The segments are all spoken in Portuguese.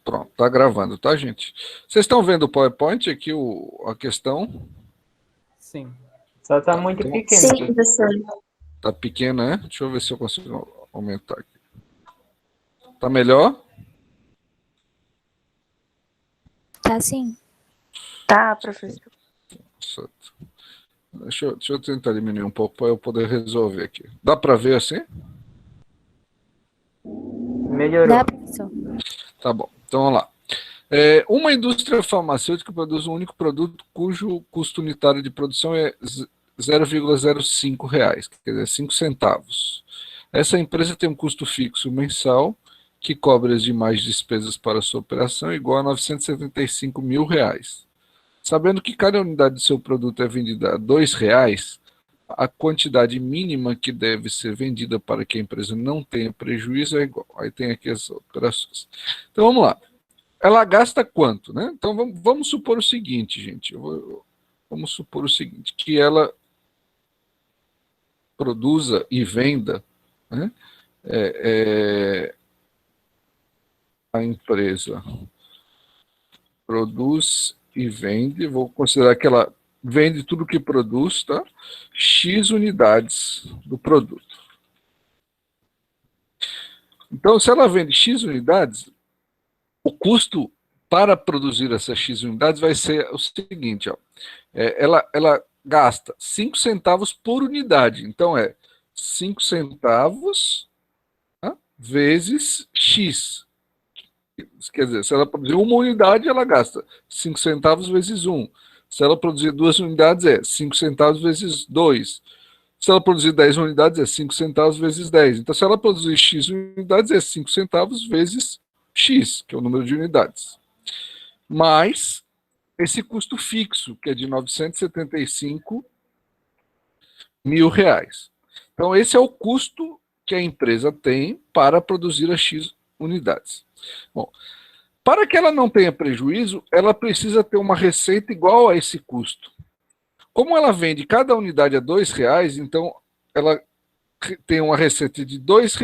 Pronto, tá gravando, tá, gente? Vocês estão vendo o PowerPoint aqui, a questão? Sim. Só tá muito então, pequeno. Sim, professor. Tá pequena, né? Deixa eu ver se eu consigo aumentar aqui. Tá melhor? Tá sim. Tá, professor. Certo. Deixa eu tentar diminuir um pouco para eu poder resolver aqui. Dá para ver assim? Melhorou. Dá, professor. Tá bom. Então vamos lá. Uma indústria farmacêutica produz um único produto cujo custo unitário de produção é R$ 0,05, quer dizer, 5 centavos. Essa empresa tem um custo fixo mensal que cobre as demais despesas para sua operação igual a R$ 975.000. Sabendo que cada unidade do seu produto é vendida a R$ 2, a quantidade mínima que deve ser vendida para que a empresa não tenha prejuízo é igual. Aí tem aqui as operações. Então vamos lá. Ela gasta quanto, né? Então vamos supor o seguinte, gente. Vamos supor o seguinte, que ela produza e venda, né? A empresa produz e vende, vou considerar que ela vende tudo que produz, tá? X unidades do produto. Então, se ela vende X unidades, o custo para produzir essas X unidades vai ser o seguinte, ó. Ela gasta 5 centavos por unidade. Então, 5 centavos, tá? Vezes X. Quer dizer, se ela produzir uma unidade, ela gasta 5 centavos vezes 1. Se ela produzir 2 unidades, 5 centavos vezes 2. Se ela produzir 10 unidades, 5 centavos vezes 10. Então, se ela produzir X unidades, 5 centavos vezes X, que é o número de unidades. Mais esse custo fixo, que é de R$ 975.000. Então, esse é o custo que a empresa tem para produzir as X unidades. Bom, para que ela não tenha prejuízo, ela precisa ter uma receita igual a esse custo. Como ela vende cada unidade a R$ 2, então ela tem uma receita de R$ 2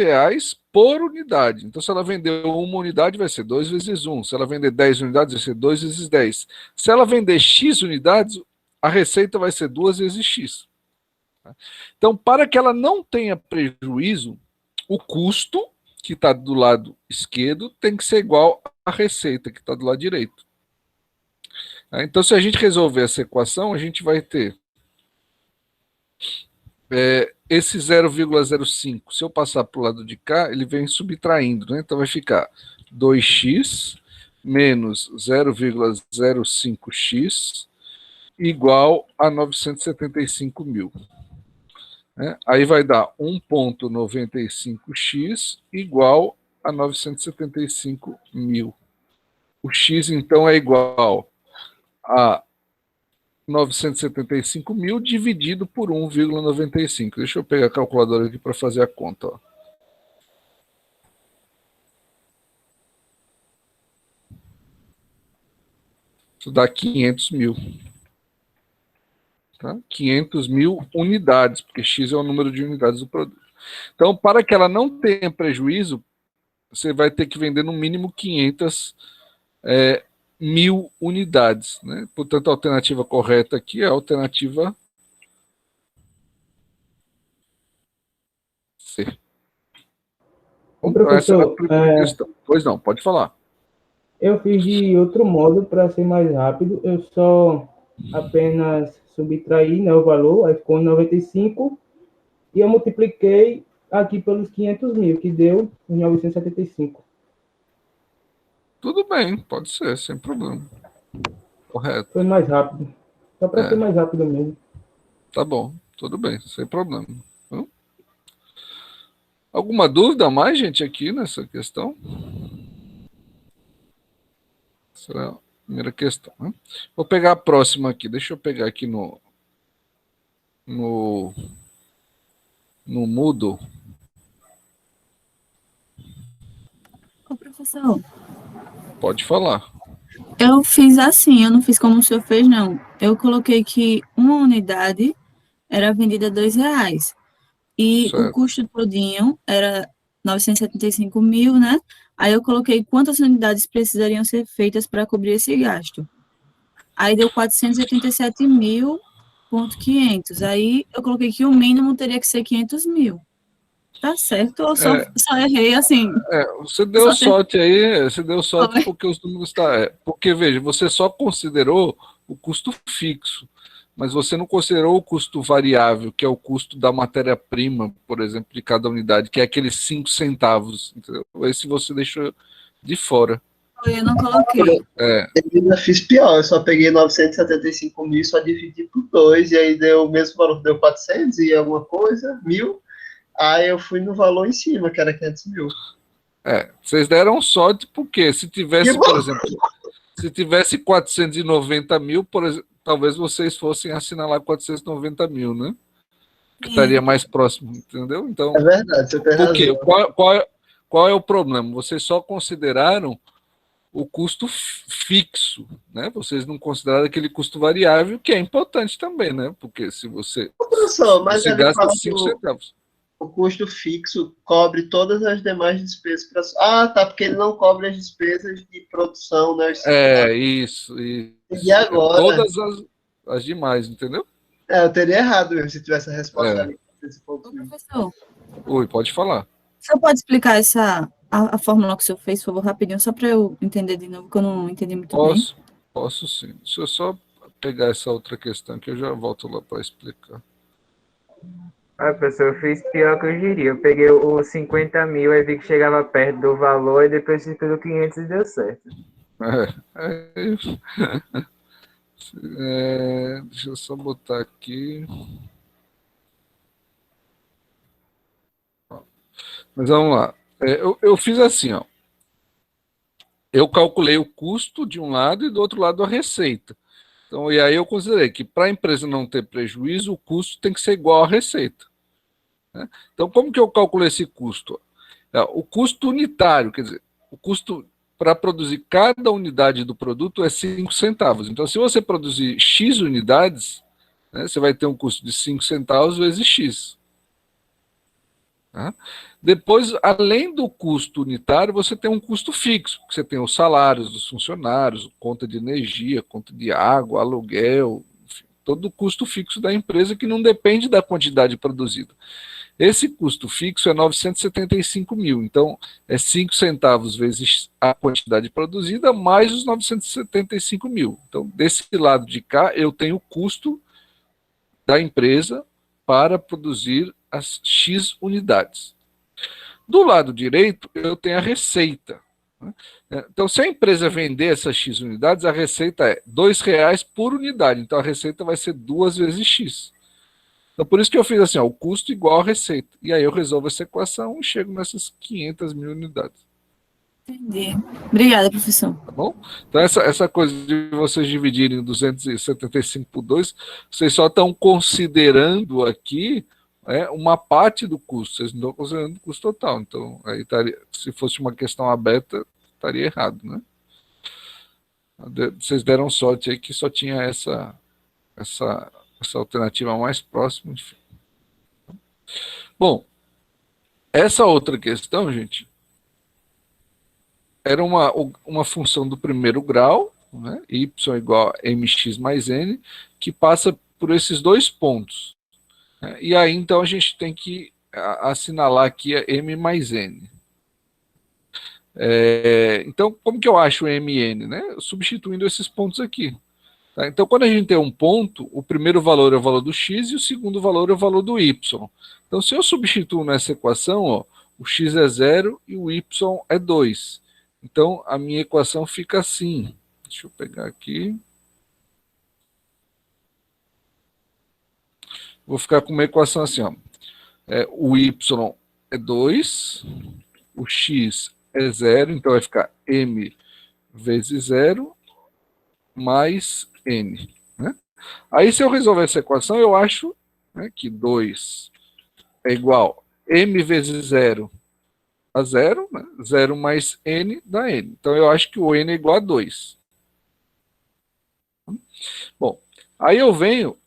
por unidade. Então, se ela vender uma unidade, vai ser 2 vezes 1. Se ela vender 10 unidades, vai ser 2 vezes 10. Se ela vender X unidades, a receita vai ser 2 vezes X. Então, para que ela não tenha prejuízo, o custo, que está do lado esquerdo, tem que ser igual à receita, que está do lado direito. Então, se a gente resolver essa equação, a gente vai ter esse 0,05. Se eu passar para o lado de cá, ele vem subtraindo, né? Então vai ficar 2x menos 0,05x igual a 975.000. Aí vai dar 1,95x igual a 975.000. O x, então, é igual a 975.000 dividido por 1,95. Deixa eu pegar a calculadora aqui para fazer a conta. Ó. Isso dá 500.000. Tá? 500.000 unidades, porque X é o número de unidades do produto. Então, para que ela não tenha prejuízo, você vai ter que vender no mínimo 500.000 unidades. Né? Portanto, a alternativa correta aqui é a alternativa C. Professor, essa é a primeira questão. Pois não, pode falar. Eu fiz de outro modo para ser mais rápido. Eu só apenas subtraí, né, o valor, aí ficou em 95, e eu multipliquei aqui pelos 500.000, que deu 975. Tudo bem, pode ser, sem problema. Correto. Foi mais rápido. Só para ser mais rápido mesmo. Tá bom, tudo bem, sem problema. Alguma dúvida a mais, gente, aqui nessa questão? Será a primeira questão, né? Vou pegar a próxima aqui. Deixa eu pegar aqui no Moodle. Ô, professor. Pode falar. Eu fiz assim, eu não fiz como o senhor fez, não. Eu coloquei que uma unidade era vendida a R$ 2. E Certo. o custo todinho era 975 mil, né? Aí eu coloquei quantas unidades precisariam ser feitas para cobrir esse gasto. Aí deu 487.500. Aí eu coloquei que o mínimo teria que ser 500 mil. Tá certo? Ou só errei assim? Você deu sorte aí, você deu sorte porque os números porque, veja, você só considerou o custo fixo, mas você não considerou o custo variável, que é o custo da matéria-prima, por exemplo, de cada unidade, que é aqueles 5 centavos, entendeu? Esse você deixou de fora. Eu não coloquei. Eu ainda fiz pior, eu só peguei 975 mil, só dividi por 2, e aí deu o mesmo valor, deu 400 e alguma coisa, mil. Aí eu fui no valor em cima, que era 500 mil. Vocês deram sorte porque se tivesse, por exemplo, se tivesse 490 mil, por exemplo, talvez vocês fossem assinalar 490 mil, né? Que estaria mais próximo, entendeu? Então, é verdade, você tem por quê? razão. Qual é o problema? Vocês só consideraram o custo fixo, né? Vocês não consideraram aquele custo variável, que é importante também, né? Porque se você, Professor, mas você ele gasta fala 5 centavos. o custo fixo cobre todas as demais despesas. Tá, porque ele não cobre as despesas de produção, né? Isso. E agora? Todas as demais, entendeu? Eu teria errado mesmo se tivesse a resposta ali. Professor, Oi, pode falar. você pode explicar a fórmula que o senhor fez, por favor, rapidinho, só para eu entender de novo, que eu não entendi muito bem. Posso sim. Deixa eu só pegar essa outra questão que eu já volto lá para explicar. Professor, eu fiz pior que eu diria. Eu peguei os 50 mil, aí vi que chegava perto do valor, e depois fiz pelo 500 e deu certo. Deixa eu só botar aqui. Mas vamos lá. Eu fiz assim, ó. Eu calculei o custo de um lado e do outro lado a receita. Então, e aí eu considerei que para a empresa não ter prejuízo, o custo tem que ser igual à receita, né? Então, como que eu calculei esse custo? O custo unitário, quer dizer, o custo para produzir cada unidade do produto é 5 centavos. Então, se você produzir X unidades, né, você vai ter um custo de 5 centavos vezes X. Tá? Depois, além do custo unitário, você tem um custo fixo. Você tem os salários dos funcionários, conta de energia, conta de água, aluguel, enfim, todo o custo fixo da empresa que não depende da quantidade produzida. Esse custo fixo é 975 mil. Então, é 5 centavos vezes a quantidade produzida mais os 975 mil. Então, desse lado de cá, eu tenho o custo da empresa para produzir as X unidades. Do lado direito, eu tenho a receita. Então, se a empresa vender essas X unidades, a receita é R$2 por unidade. Então, a receita vai ser 2 vezes X. Então, por isso que eu fiz assim, o custo igual a receita. E aí eu resolvo essa equação e chego nessas 500 mil unidades. Entendi. Obrigada, professor. Tá bom? Então, essa coisa de vocês dividirem 275 por 2, vocês só estão considerando aqui uma parte do custo, vocês não estão considerando o custo total. Então, aí se fosse uma questão aberta, estaria errado, né? Vocês deram sorte aí que só tinha essa alternativa mais próxima, enfim. Bom, essa outra questão, gente, era uma função do primeiro grau, né, y igual a mx mais n, que passa por esses dois pontos. Né, e aí, então, a gente tem que assinalar aqui a m mais n. Então, como que eu acho o mn? Né? Substituindo esses pontos aqui. Tá? Então, quando a gente tem um ponto, o primeiro valor é o valor do x e o segundo valor é o valor do y. Então, se eu substituo nessa equação, o x é 0 e o y é 2. Então, a minha equação fica assim. Deixa eu pegar aqui. Vou ficar com uma equação assim. O y é 2, o x é 0, então vai ficar m vezes 0 mais n. Né? Aí, se eu resolver essa equação, eu acho, né, que 2 é igual a m vezes 0 a 0, né? 0 mais n dá n. Então, eu acho que o n é igual a 2. Bom, aí eu venho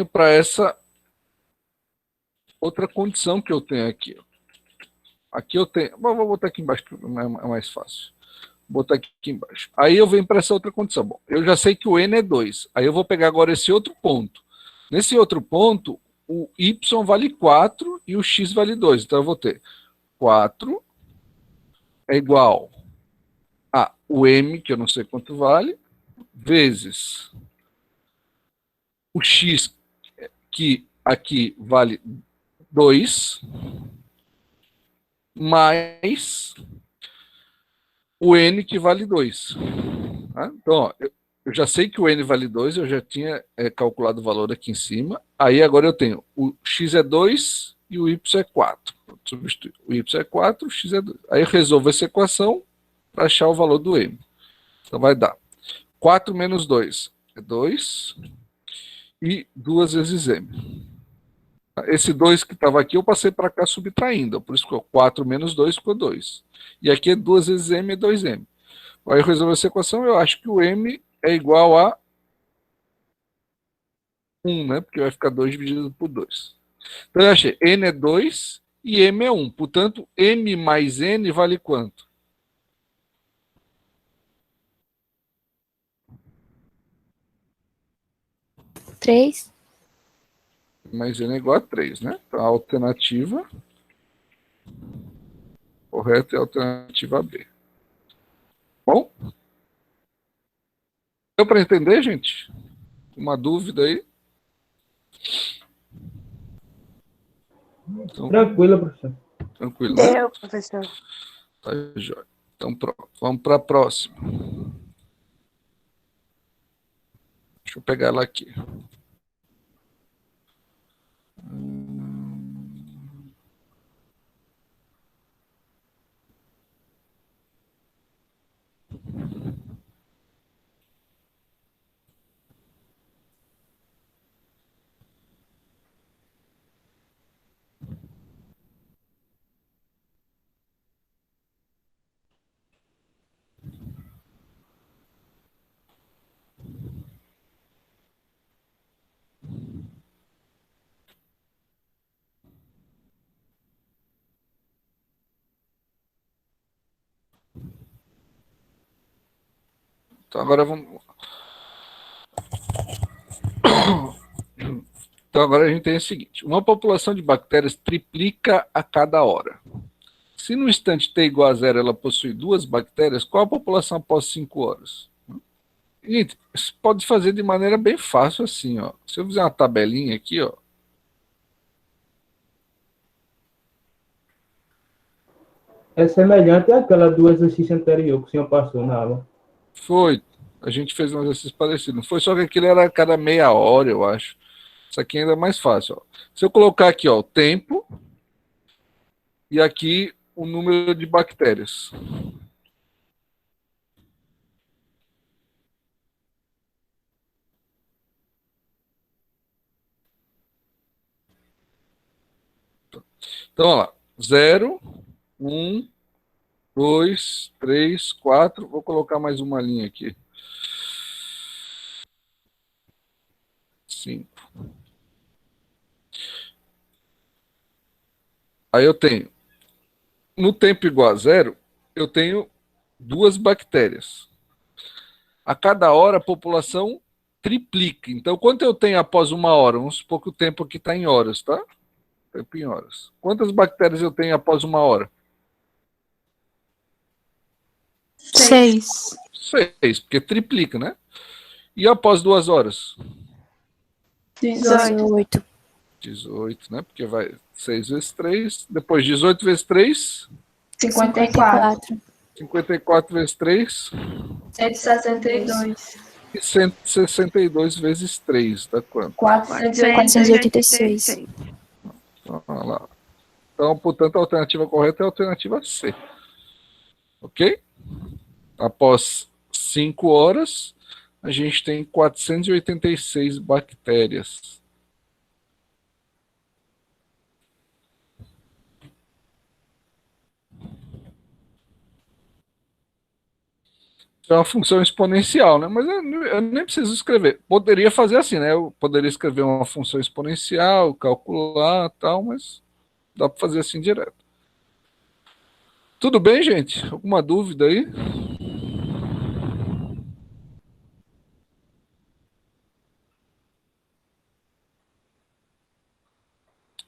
para essa outra condição que eu tenho aqui. aqui eu tenho... Vou botar aqui embaixo, que é mais fácil. Vou botar aqui embaixo. Aí eu venho para essa outra condição. Bom, eu já sei que o N é 2. Aí eu vou pegar agora esse outro ponto. Nesse outro ponto, o Y vale 4 e o X vale 2. Então eu vou ter 4 é igual a o M, que eu não sei quanto vale, vezes o X, que aqui vale 2, mais o N, que vale 2. Tá? Então, ó, eu já sei que o N vale 2, eu já tinha calculado o valor aqui em cima. Aí agora eu tenho o X é 2 e o Y é 4. Substituir. O Y é 4, o X é 2. Aí eu resolvo essa equação para achar o valor do M. Então vai dar 4 menos 2 é 2 e 2 vezes M. Esse 2 que estava aqui eu passei para cá subtraindo. Por isso ficou 4 menos 2 ficou 2. E aqui é 2 vezes M é 2M. Aí eu resolvo essa equação, eu acho que o M é igual a 1, né? Porque vai ficar 2 dividido por 2. Então eu achei N é 2 e M é 1. Portanto, M mais N vale quanto? Três. Mais N é igual a 3, né? Então a alternativa correta é a alternativa B. Bom? Deu para entender, gente? Uma dúvida aí? Então, Tranquilo, professor. tranquilo, né? Deu, professor. Tá, jóia. Então, pronto. Vamos para a próxima. Deixa eu pegar ela aqui. Então agora vamos. Então agora a gente tem o seguinte: uma população de bactérias triplica a cada hora. Se no instante t igual a 0 ela possui 2 bactérias, qual a população após 5 horas? Gente, isso pode fazer de maneira bem fácil assim, ó. Se eu fizer uma tabelinha aqui, ó. É semelhante àquela do exercício anterior que o senhor passou na aula. Foi. A gente fez um exercício parecido. Não foi só que aquilo era a cada meia hora, eu acho. Isso aqui ainda é mais fácil, ó. Se eu colocar aqui, ó, o tempo e aqui o número de bactérias. Então, olha lá. 0, 1, 2, 3, 4. Vou colocar mais uma linha aqui. 5. Aí eu tenho, no tempo igual a 0, eu tenho 2 bactérias. A cada hora a população triplica. Então, quanto eu tenho após 1 hora? Vamos supor que o tempo aqui está em horas, tá? Tempo em horas. Quantas bactérias eu tenho após 1 hora? 6. 6, porque triplica, né? E após 2 horas? 18. 18, né? Porque vai 6 vezes 3. Depois 18 vezes 3. 54. 54 vezes 3. 162. E 162 vezes 3. Dá quanto? 486. Então, olha lá. Então, portanto, a alternativa correta é a alternativa C. Ok? Após 5 horas, a gente tem 486 bactérias. É uma função exponencial, né? Mas eu nem preciso escrever. Poderia fazer assim, né? Eu poderia escrever uma função exponencial, calcular tal, mas dá para fazer assim direto. Tudo bem, gente? Alguma dúvida aí?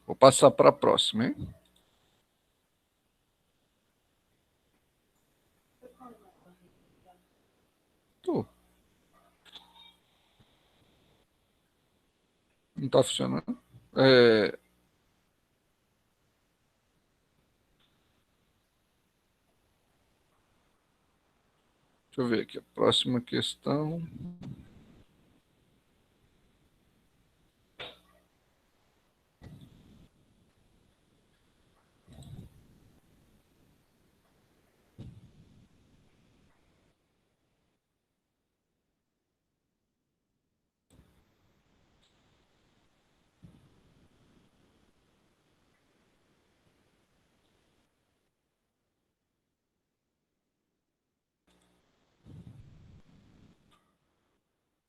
Vou passar para a próxima, hein? Pô, não está funcionando. Deixa eu ver aqui. A próxima questão.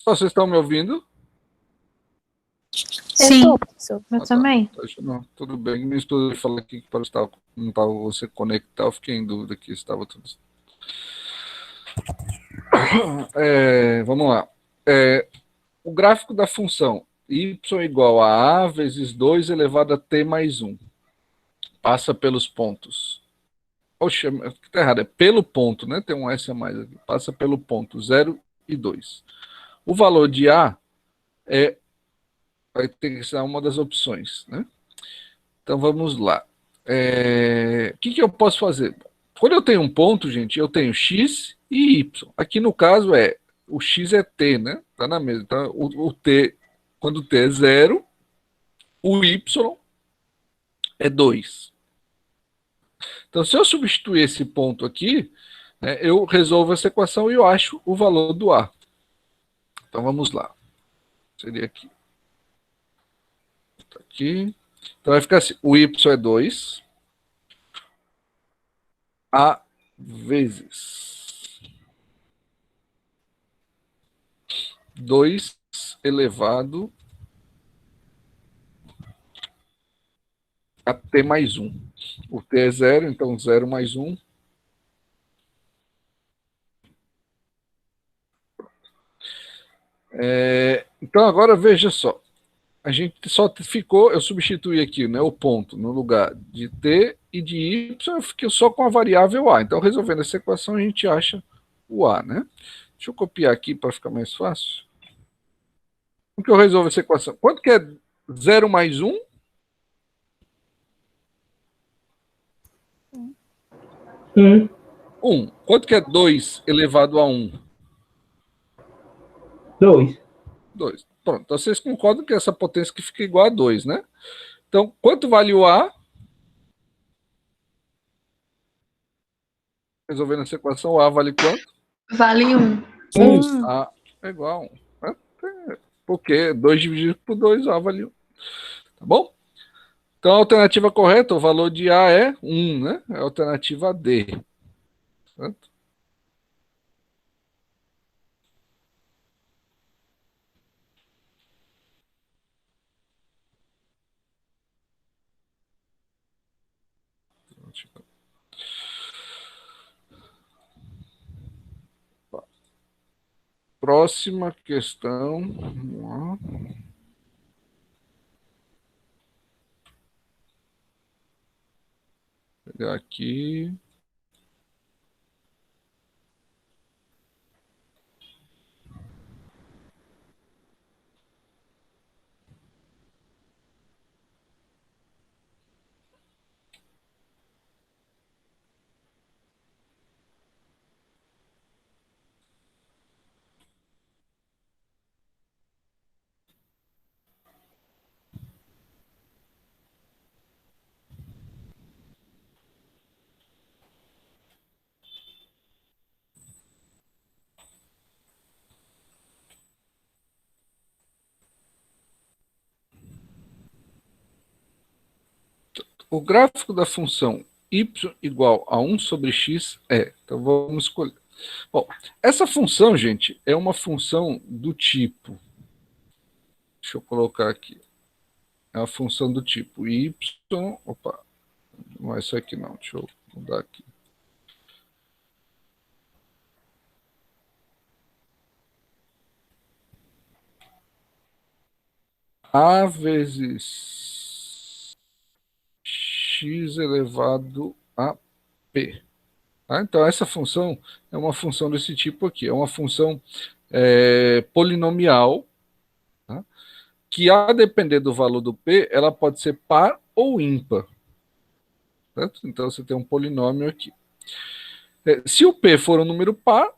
Vocês estão me ouvindo? Eu tô, Sim. professor. Eu Ah, tá. também. Não, tudo bem. Me estou falando aqui que para estar, não estava você conectar, eu fiquei em dúvida que estava tudo. Vamos lá. O gráfico da função y igual a vezes 2 elevado a t mais 1 passa pelos pontos. Oxe, está errado, é pelo ponto, né? Tem um S a mais aqui. Passa pelo ponto 0 e 2. O valor de A vai ter que ser uma das opções, né? Então vamos lá. O que eu posso fazer? Quando eu tenho um ponto, gente, eu tenho x e y. Aqui no caso o x é t, né? Tá na mesma. Então, o t, quando o t é 0, o y é 2. Então, se eu substituir esse ponto aqui, né, eu resolvo essa equação e eu acho o valor do A. Então, vamos lá. Seria aqui. Tá aqui. Então, vai ficar assim. O y é 2. A vezes 2 elevado a t mais 1. O t é 0, então 0 mais 1. Então agora veja só. A gente só ficou, eu substituí aqui, né, o ponto no lugar de t e de y, eu fiquei só com a variável a. Então resolvendo essa equação a gente acha o a, né? Deixa eu copiar aqui para ficar mais fácil. Como que eu resolvo essa equação? Quanto que é 0 mais 1? 1. Quanto que é 2 elevado a 1? 2. 2. Pronto, então vocês concordam que essa potência aqui fica igual a 2, né? Então, quanto vale o A? Resolvendo essa equação, o A vale quanto? Vale 1. A é igual a 1. Né? Porque 2 dividido por 2, A vale 1. Tá bom? Então, a alternativa correta, o valor de A é 1, né? É a alternativa D. Certo? Próxima questão. Vamos lá. Vou pegar aqui. O gráfico da função y igual a 1 sobre x é. Então vamos escolher. Bom, essa função, gente, é uma função do tipo. Deixa eu colocar aqui. É uma função do tipo y. Opa, não é isso aqui não. Deixa eu mudar aqui. A vezes x elevado a p. Tá? Então, essa função é uma função desse tipo aqui. É uma função polinomial, tá? Que, a depender do valor do p, ela pode ser par ou ímpar. Certo? Então, você tem um polinômio aqui. Se o p for um número par,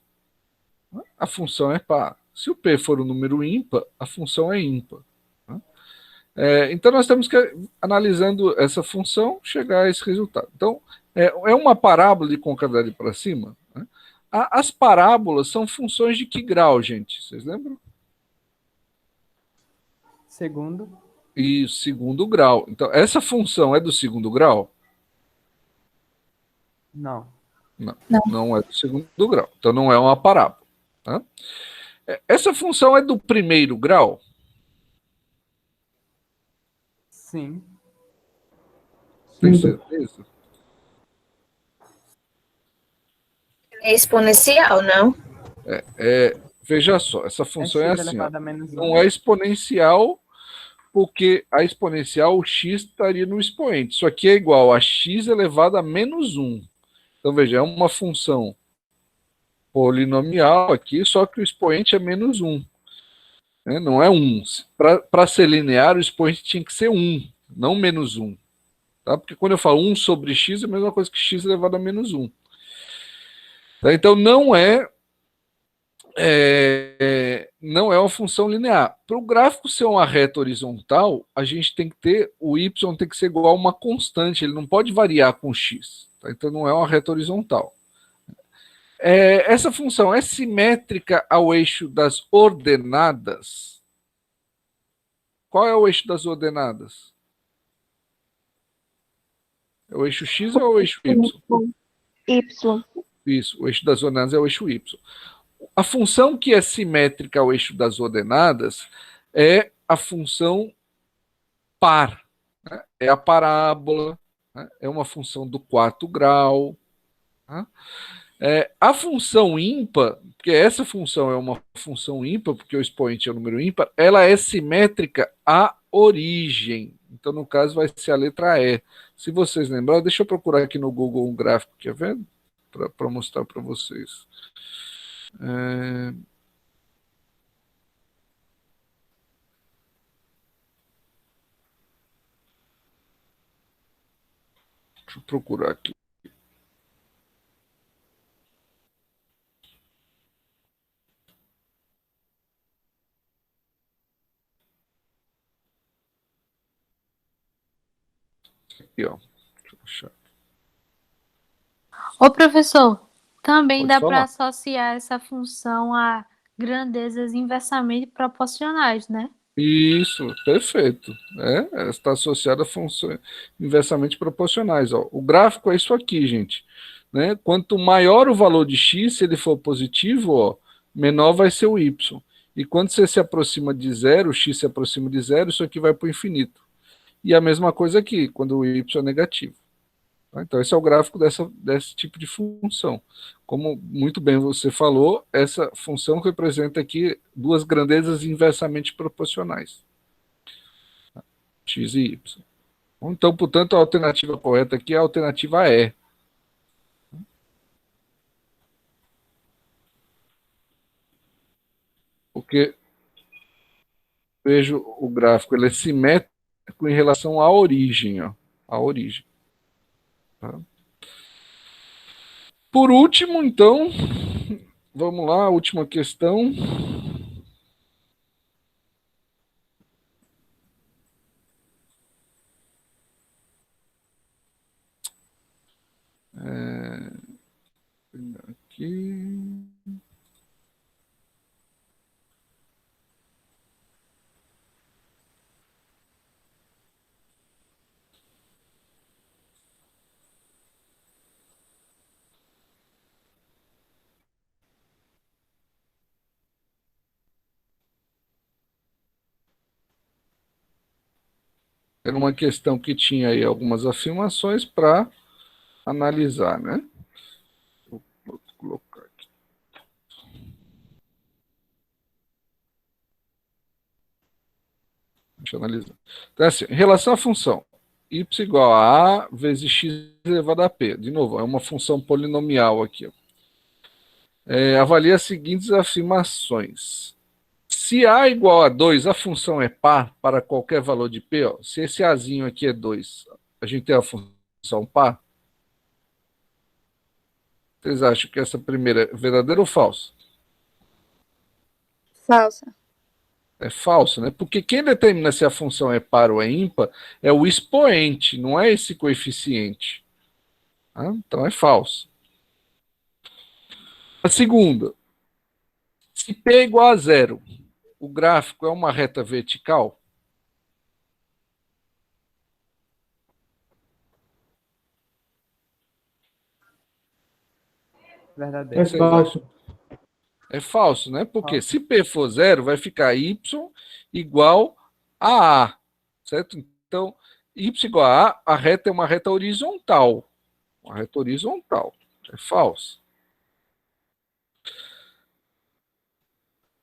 a função é par. Se o p for um número ímpar, a função é ímpar. Então, nós temos que, analisando essa função, chegar a esse resultado. Então, é uma parábola de concavidade para cima. Né? As parábolas são funções de que grau, gente? Vocês lembram? Segundo. E segundo grau. Então, essa função é do segundo grau? Não. Não é do segundo grau. Então, não é uma parábola. Tá? Essa função é do primeiro grau? Sim. Tem Sim. certeza? É exponencial, não? Veja só, essa É função x é assim, ó, elevado a menos 1. não é exponencial, porque a exponencial, o x estaria no expoente. Isso aqui é igual a x elevado a menos 1. Então, veja, é uma função polinomial aqui, só que o expoente é menos 1. Né? Não é 1. Para ser linear, o expoente tinha que ser 1, não menos 1. Tá? Porque quando eu falo 1 sobre x, é a mesma coisa que x elevado a menos 1. Tá? Então, não é uma função linear. Para o gráfico ser uma reta horizontal, a gente tem que ter, o y tem que ser igual a uma constante, ele não pode variar com x. Tá? Então não é uma reta horizontal. Essa função é simétrica ao eixo das ordenadas? Qual é o eixo das ordenadas? É o eixo x ou é o eixo y? Y. Isso, o eixo das ordenadas é o eixo y. A função que é simétrica ao eixo das ordenadas é a função par. Né? É a parábola, né? É uma função do quarto grau. Tá? A função ímpar, porque essa função é uma função ímpar, porque o expoente é um número ímpar, ela é simétrica à origem. Então, no caso, vai ser a letra E. Se vocês lembrarem, deixa eu procurar aqui no Google um gráfico, quer ver? Para mostrar para vocês. Deixa eu procurar aqui. Aqui, ó. Deixa eu achar. Ô, professor, também Pode dá para falar. associar essa função a grandezas inversamente proporcionais, né? Isso, perfeito. Está associada a funções inversamente proporcionais. Ó. O gráfico é isso aqui, gente. Né? Quanto maior o valor de x, se ele for positivo, ó, menor vai ser o y. E quando você se aproxima de zero, o x se aproxima de zero, isso aqui vai para o infinito. E a mesma coisa aqui, quando o y é negativo. Tá? Então, esse é o gráfico desse tipo de função. Como muito bem você falou, essa função representa aqui duas grandezas inversamente proporcionais, x e y. Então, portanto, a alternativa correta aqui é a alternativa E. Porque, vejo o gráfico, ele é simétrico em relação à origem. Ó, à origem. Tá? Por último, então, vamos lá, a última questão. Aqui. Era uma questão que tinha aí algumas afirmações para analisar, né? Vou colocar aqui. Deixa eu analisar. Então, assim, em relação à função, y igual a vezes x elevado a p. De novo, é uma função polinomial aqui. Ó. Avalie as seguintes afirmações. Se a igual a 2, a função é par para qualquer valor de p, ó, se esse azinho aqui é 2, a gente tem a função par? Vocês acham que essa primeira é verdadeira ou falsa? Falsa. É falso, né? Porque quem determina se a função é par ou é ímpar é o expoente, não é esse coeficiente. Tá? Então é falso. A segunda, se P é igual a zero, o gráfico é uma reta vertical? Verdadeiro. É Vocês falso. acham? É falso, né? Porque se P for zero, vai ficar Y igual a A, certo? Então, Y igual a reta é uma reta horizontal. Uma reta horizontal. É falso.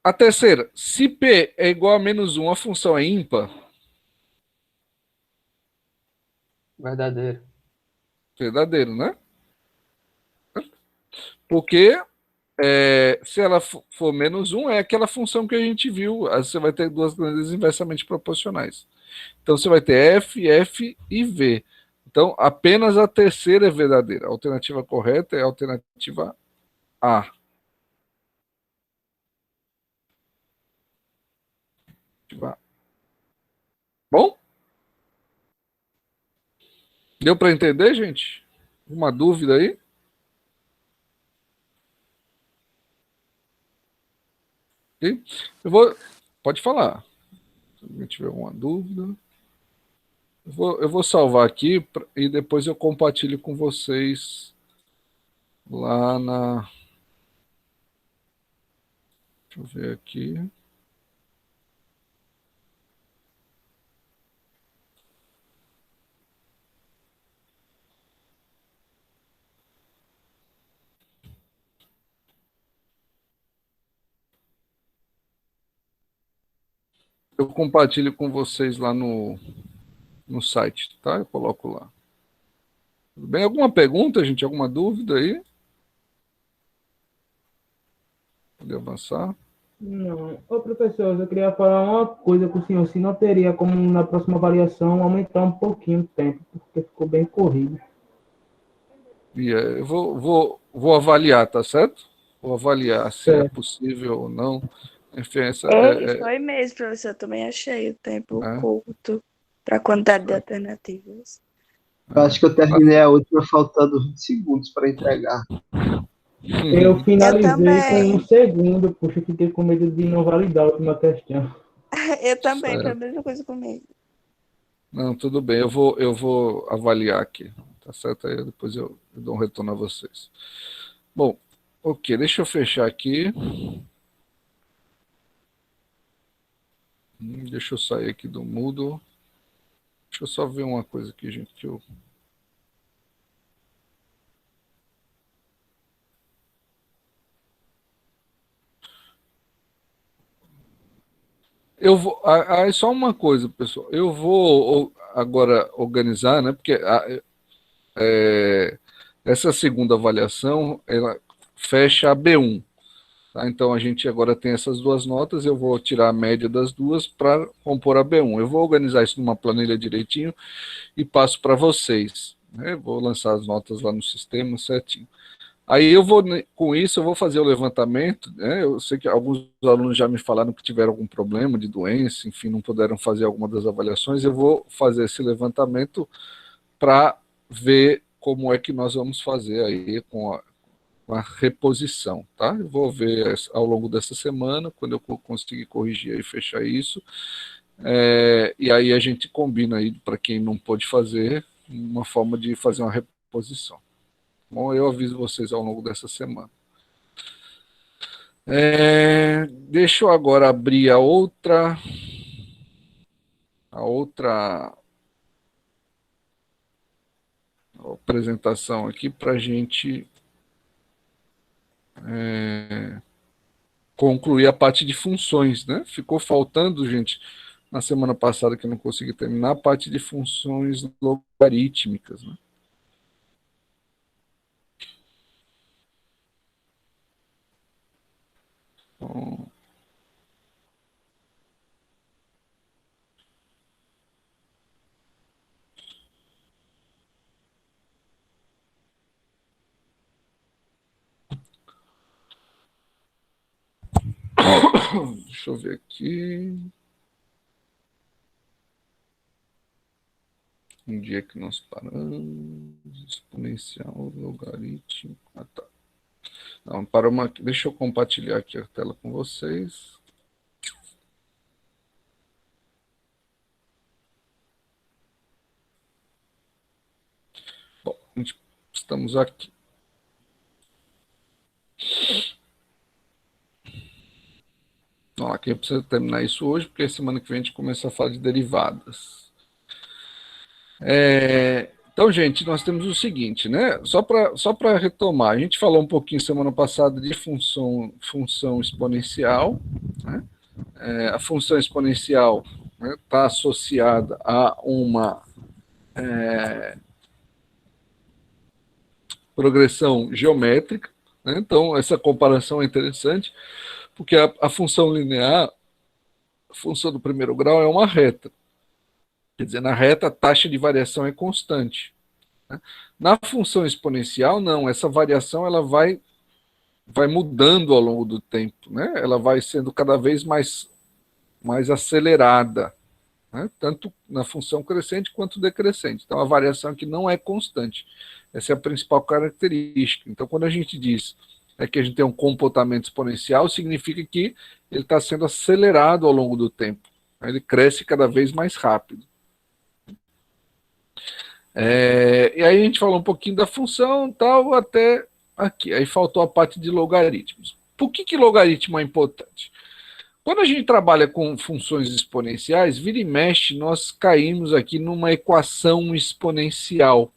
A terceira, se P é igual a menos 1, a função é ímpar? Verdadeiro. Verdadeiro, né? Porque se ela for menos 1, é aquela função que a gente viu. Você vai ter duas grandezas inversamente proporcionais. Então você vai ter F, F e V. Então apenas a terceira é verdadeira. A alternativa correta é a alternativa A. Bom? Deu para entender, gente? Uma dúvida aí? Ok? Pode falar. Se alguém tiver alguma dúvida. Eu vou salvar aqui e depois eu compartilho com vocês lá na. Deixa eu ver aqui. Eu compartilho com vocês lá no site, tá? Eu coloco lá. Tudo bem? Alguma pergunta, gente? Alguma dúvida aí? Pode avançar. Não. Ô, professor, eu queria falar uma coisa com o senhor. Se não teria como, na próxima avaliação, aumentar um pouquinho o tempo, porque ficou bem corrido. Eu vou avaliar, tá certo? Vou avaliar se é Certo. possível ou não. Enfim, Foi mesmo, professor. Eu também achei o tempo É. curto para a quantidade de alternativas. Eu acho que eu terminei a última faltando 20 segundos para entregar. Eu finalizei também. com um segundo, puxa, eu fiquei com medo de não validar a última questão. Eu também, Certo. foi a mesma coisa comigo. Não, tudo bem, eu vou avaliar aqui. Tá certo? Aí depois eu dou um retorno a vocês. Bom, ok, deixa eu fechar aqui. Deixa eu sair aqui do Moodle. Deixa eu só ver uma coisa aqui, gente, que eu vou. Só uma coisa, pessoal. Eu vou agora organizar, né? Porque essa segunda avaliação ela fecha a B1. Tá? Então a gente agora tem essas duas notas. Eu vou tirar a média das duas para compor a B1. Eu vou organizar isso numa planilha direitinho e passo para vocês. Né? Vou lançar as notas lá no sistema certinho. Aí eu vou, com isso, eu vou fazer o levantamento, né? Eu sei que alguns alunos já me falaram que tiveram algum problema de doença, enfim, não puderam fazer alguma das avaliações. Eu vou fazer esse levantamento para ver como é que nós vamos fazer aí com a reposição, tá? Eu vou ver ao longo dessa semana, quando eu conseguir corrigir e fechar isso, e aí a gente combina aí, para quem não pôde fazer, uma forma de fazer uma reposição. Bom, eu aviso vocês ao longo dessa semana. Deixa eu agora abrir a outra apresentação aqui para a gente concluir a parte de funções, né? Ficou faltando, gente, na semana passada que eu não consegui terminar, a parte de funções logarítmicas, né? Então, deixa eu ver aqui. Um dia que nós paramos, exponencial, logaritmo. Ah, tá. Não, deixa eu compartilhar aqui a tela com vocês. Bom, estamos aqui. Ó, aqui eu preciso terminar isso hoje, porque semana que vem a gente começa a falar de derivadas. Então, gente, nós temos o seguinte, né? Só para retomar, a gente falou um pouquinho semana passada de função exponencial, né? A função exponencial está associada a uma progressão geométrica, né? Então, essa comparação é interessante, porque a função linear, a função do primeiro grau, é uma reta. Quer dizer, na reta a taxa de variação é constante, né? Na função exponencial, não, essa variação ela vai mudando ao longo do tempo, né? Ela vai sendo cada vez mais acelerada, né? Tanto na função crescente quanto decrescente. Então, a variação aqui não é constante. Essa é a principal característica. Então, quando a gente diz que a gente tem um comportamento exponencial, significa que ele está sendo acelerado ao longo do tempo. Ele cresce cada vez mais rápido. E aí a gente falou um pouquinho da função, tal, até aqui. Aí faltou a parte de logaritmos. Por que logaritmo é importante? Quando a gente trabalha com funções exponenciais, vira e mexe, nós caímos aqui numa equação exponencial,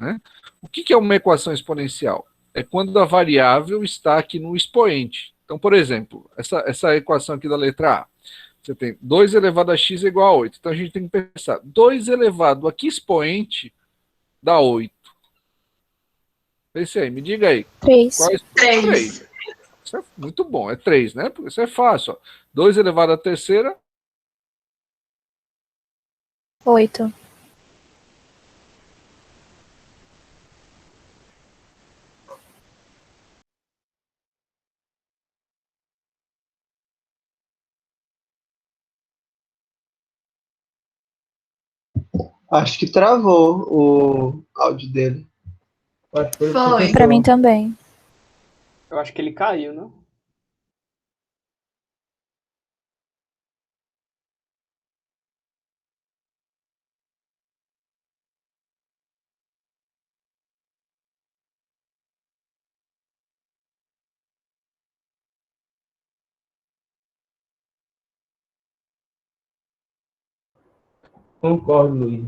né? O que é uma equação exponencial? É quando a variável está aqui no expoente. Então, por exemplo, essa equação aqui da letra A. Você tem 2 elevado a x é igual a 8. Então, a gente tem que pensar, 2 elevado a que expoente dá 8? Pense aí, me diga aí. 3. Qual é 3. Isso é muito bom, é 3, né? Porque isso é fácil. Ó. 2 elevado à terceira 8. Acho que travou o áudio dele. Acho que foi o Foi. professor. Pra mim também. Eu acho que ele caiu, não? Concordo, Luiz.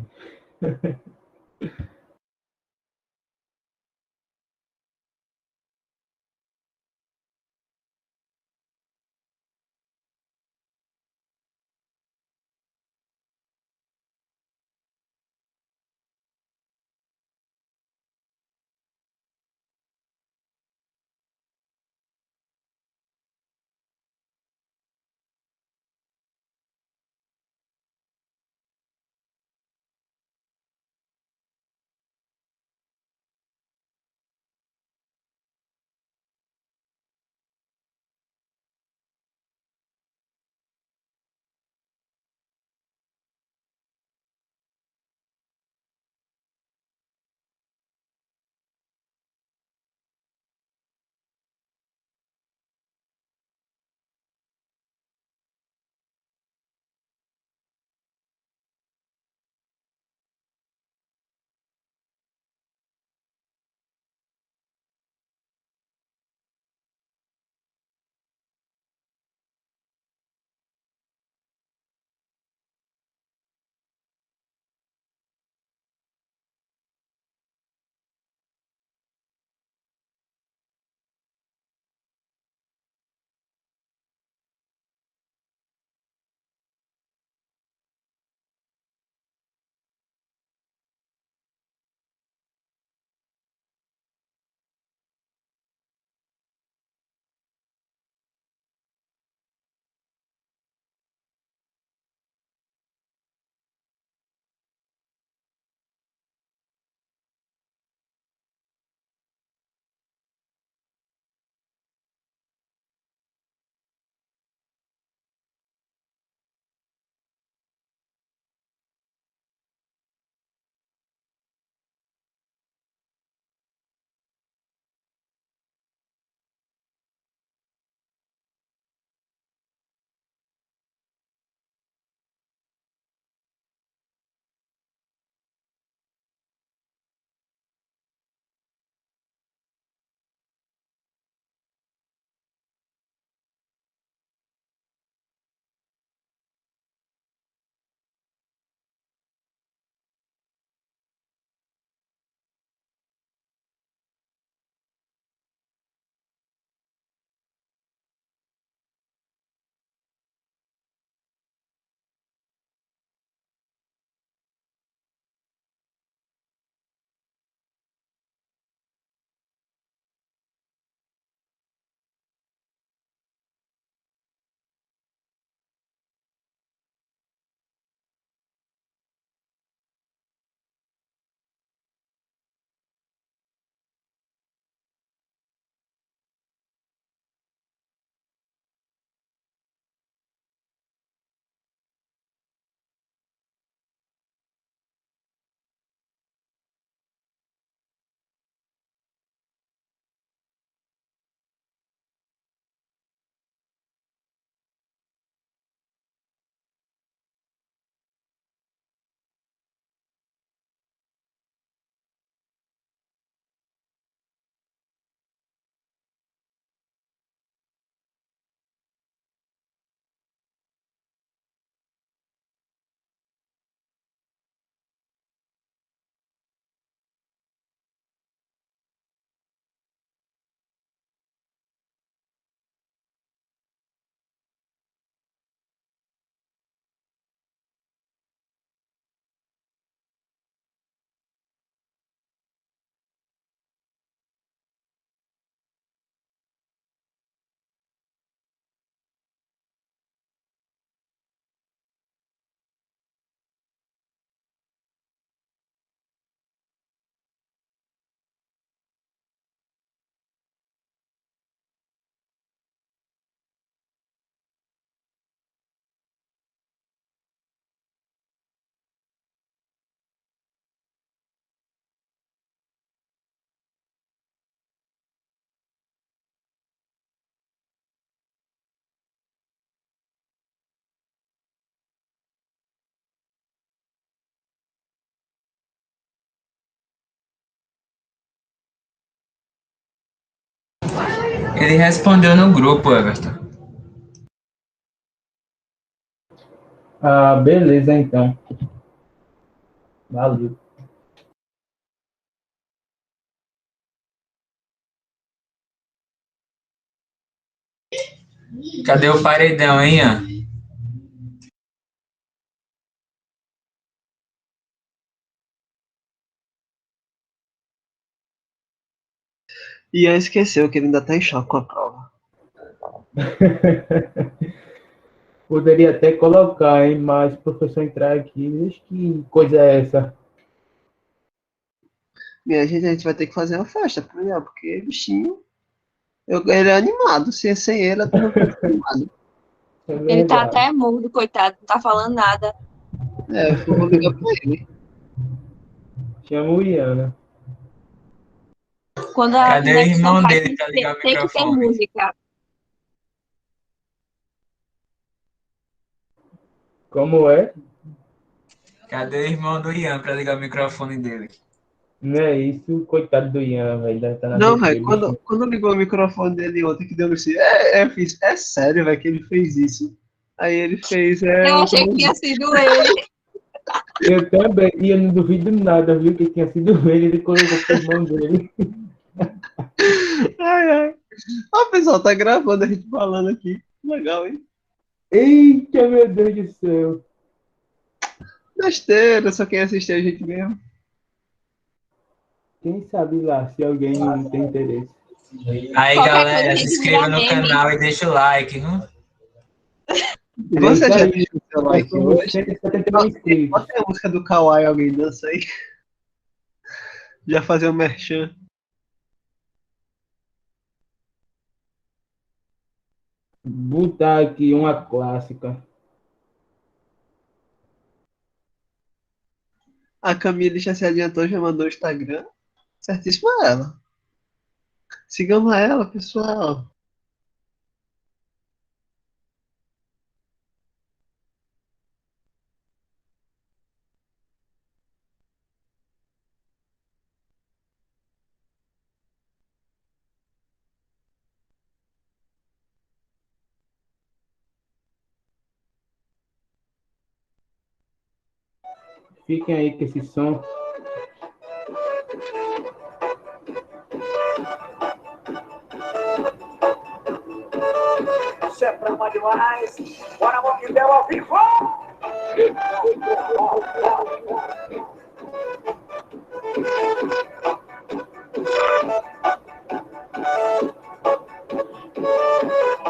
Ele respondeu no grupo, Everton. Ah, beleza, então. Valeu. Cadê o paredão, hein, Ian? Ian esqueceu que ele ainda tá em choque com a prova. Poderia até colocar, hein, mas o professor entrar aqui, acho que coisa é essa? Minha gente, a gente vai ter que fazer uma festa pro Ian, porque bichinho, ele é animado. Sem ele, eu não fico animado. É Ele tá verdade. até mudo, coitado, não tá falando nada. É, eu vou ligar pra ele. Chama o Ian, né? Quando a Cadê o conexão irmão cai, dele pra ligar o tem que ter microfone? música. Como é? Cadê o irmão do Ian pra ligar o microfone dele? Não é isso, coitado do Ian, velho. Deve estar na Não, velho, deprê, bichinho. quando ligou o microfone dele ontem, que deu assim, eu fiz, é sério, velho, que ele fez isso? Aí ele fez, Eu eu achei que tinha sido ele. Eu também, e eu não duvido nada, viu, que tinha sido ele colocou pro irmão dele. Ai, ai. Ó, o pessoal tá gravando a gente falando aqui. Legal, hein? Eita, meu Deus do céu. Besteira, só quem assistir a gente mesmo. Quem sabe lá se alguém tem interesse. Aí, Qualquer coisa a galera, se gente inscreva vira no meme. canal e deixa o like, viu? É Você isso já aí, deixou o seu nós like somos hoje? 171 inscritos. Bota a música do Kawaii, alguém dança aí. Já fazer um merchan. Botar aqui uma clássica. A Camille já se adiantou, já mandou o Instagram. Certíssimo a ela. Sigamos ela, pessoal. Fiquem aí com esse som. Isso é brama demais. Bora, Moquidel ao vivo!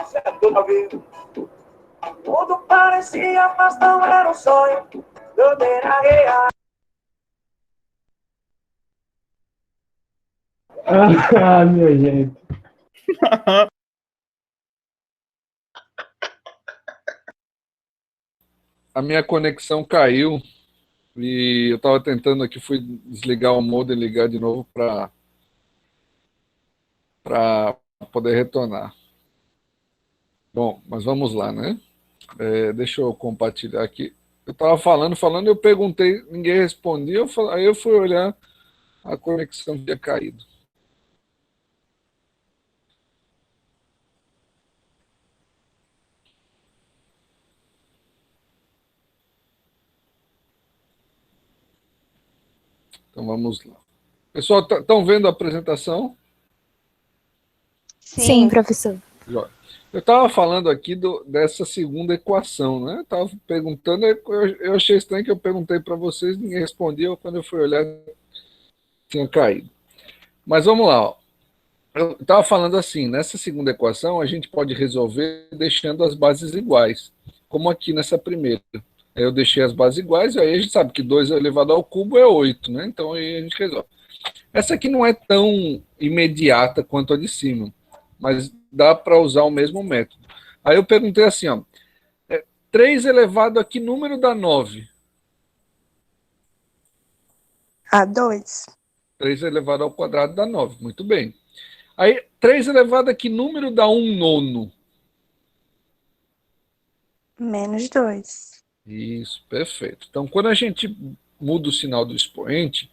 Isso é tudo ao vivo. Tudo parecia, mas não era um sonho. Tudo era real. Ah, minha gente. A minha conexão caiu e eu estava tentando aqui, fui desligar o modem e ligar de novo para poder retornar. Bom, mas vamos lá, né? Deixa eu compartilhar aqui. Eu estava falando, eu perguntei, ninguém respondia, aí eu fui olhar, a conexão tinha caído. Então vamos lá. Pessoal, estão vendo a apresentação? Sim, professor. Jóia. Eu estava falando aqui dessa segunda equação, né? Estava perguntando, eu achei estranho que eu perguntei para vocês, ninguém respondia, quando eu fui olhar, tinha caído. Mas vamos lá, ó. Eu estava falando assim, nessa segunda equação a gente pode resolver deixando as bases iguais, como aqui nessa primeira. Eu deixei as bases iguais, e aí a gente sabe que 2 elevado ao cubo é 8, né? Então aí a gente resolve. Essa aqui não é tão imediata quanto a de cima, mas dá para usar o mesmo método. Aí eu perguntei assim, ó, 3 elevado a que número dá 9? A 2. 3 elevado ao quadrado dá 9, muito bem. Aí, 3 elevado a que número dá 1/9? Menos 2. Isso, perfeito. Então, quando a gente muda o sinal do expoente,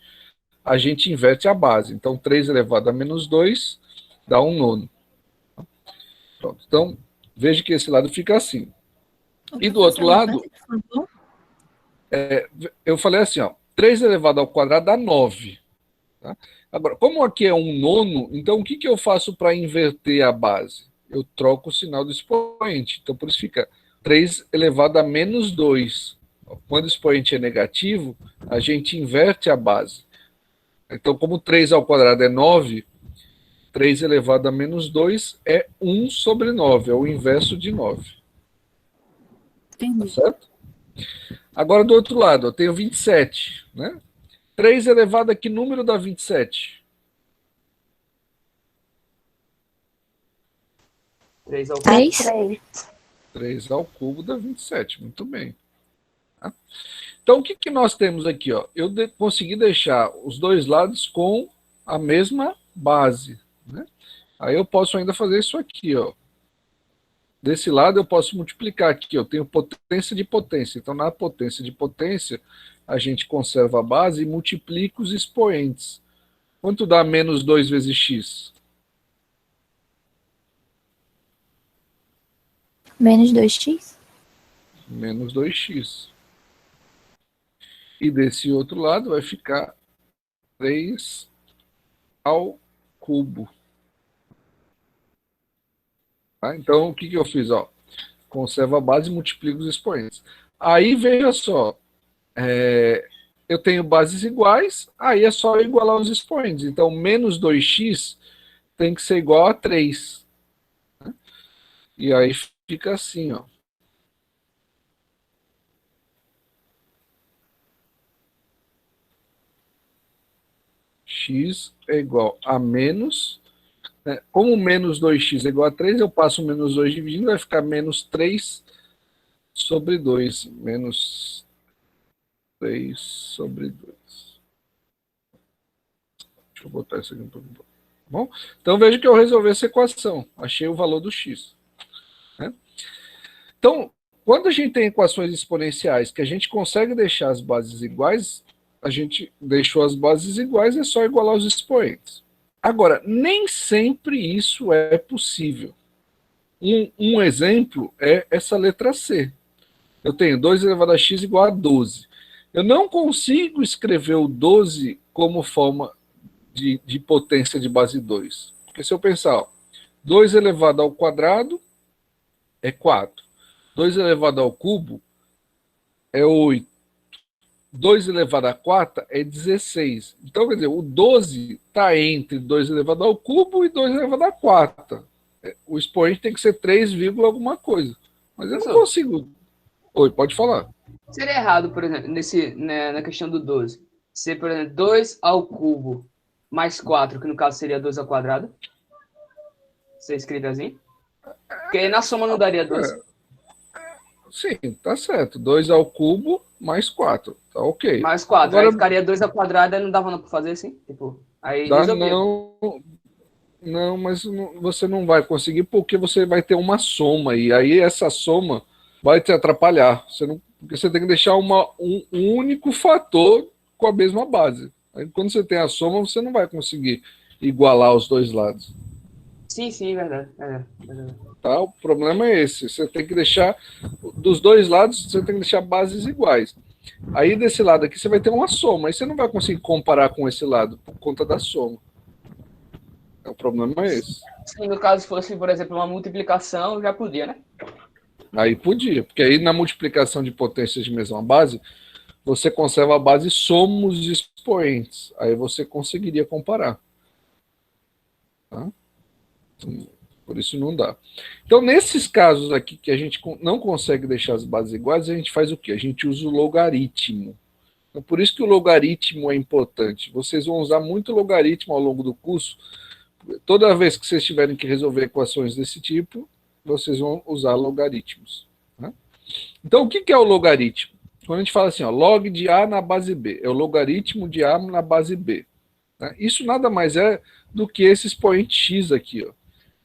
a gente inverte a base. Então, 3 elevado a menos 2 dá 1/9. Pronto. Então, veja que esse lado fica assim. E do outro lado, eu falei assim, ó, 3 elevado ao quadrado dá 9. Tá? Agora, como aqui é um nono, então o que eu faço para inverter a base? Eu troco o sinal do expoente. Então, por isso fica 3 elevado a menos 2. Quando o expoente é negativo, a gente inverte a base. Então, como 3 ao quadrado é 9, 3 elevado a menos 2 é 1 sobre 9, é o inverso de 9. Entendi. Tá certo? Agora, do outro lado, eu tenho 27. Né? 3 elevado a que número dá 27? 3 ao 3. 3 ao cubo dá 27. Muito bem. Tá? Então, o que nós temos aqui? Ó? Eu consegui deixar os dois lados com a mesma base. Né? Aí eu posso ainda fazer isso aqui. Ó. Desse lado eu posso multiplicar aqui. Eu tenho potência de potência. Então, na potência de potência, a gente conserva a base e multiplica os expoentes. Quanto dá menos 2 vezes x? Menos 2x. Menos 2x. E desse outro lado vai ficar 3 ao cubo. Tá? Então, o que eu fiz? Ó, conservo a base e multiplico os expoentes. Aí, veja só, eu tenho bases iguais, aí é só igualar os expoentes. Então, menos 2x tem que ser igual a 3. Né? E aí fica assim, ó. X é igual a menos... Né? Como menos 2x é igual a 3, eu passo o menos 2 dividindo, vai ficar menos 3 sobre 2. Menos 3 sobre 2. Deixa eu botar isso aqui um pouco. Bom, então veja que eu resolvi essa equação. Achei o valor do x. Né? Então, quando a gente tem equações exponenciais que a gente consegue deixar as bases iguais, a gente deixou as bases iguais, é só igualar os expoentes. Agora, nem sempre isso é possível. Um exemplo é essa letra C. Eu tenho 2 elevado a x igual a 12. Eu não consigo escrever o 12 como forma de potência de base 2. Porque se eu pensar, ó, 2 elevado ao quadrado é 4. 2 elevado ao cubo é 8. 2 elevado a 4 é 16. Então, quer dizer, o 12 está entre 2 elevado ao cubo e 2 elevado a 4. O expoente tem que ser 3, alguma coisa. Mas eu não consigo. Oi, pode falar. Seria errado, por exemplo, na questão do 12. Ser, por exemplo, 2 ao cubo mais 4, que no caso seria 2 ao quadrado. Ser escrito assim. Porque aí na soma não daria 12. Sim, tá certo. 2 ao cubo mais 4. Tá ok. Mais 4. Agora, aí ficaria 2 ao quadrado e não dava para fazer assim? Tipo, aí dá, resolvia. não, mas você não vai conseguir porque você vai ter uma soma e aí essa soma vai te atrapalhar. Porque você tem que deixar um único fator com a mesma base. Aí, quando você tem a soma, você não vai conseguir igualar os dois lados. Sim, verdade. Tá? O problema é esse. Você tem que deixar, dos dois lados, você tem que deixar bases iguais. Aí, desse lado aqui, você vai ter uma soma. Aí você não vai conseguir comparar com esse lado, por conta da soma. O problema é esse. Se no caso fosse, por exemplo, uma multiplicação, já podia, né? Aí podia, porque aí na multiplicação de potências de mesma base, você conserva a base e soma os expoentes. Aí você conseguiria comparar. Tá? Por isso não dá. Então, nesses casos aqui que a gente não consegue deixar as bases iguais, a gente faz o quê? A gente usa o logaritmo. Então, por isso que o logaritmo é importante. Vocês vão usar muito logaritmo ao longo do curso. Toda vez que vocês tiverem que resolver equações desse tipo, vocês vão usar logaritmos. Né? Então, o que é o logaritmo? Quando a gente fala assim, ó, log de A na base B, é o logaritmo de A na base B. Né? Isso nada mais é do que esse expoente x aqui. Ó.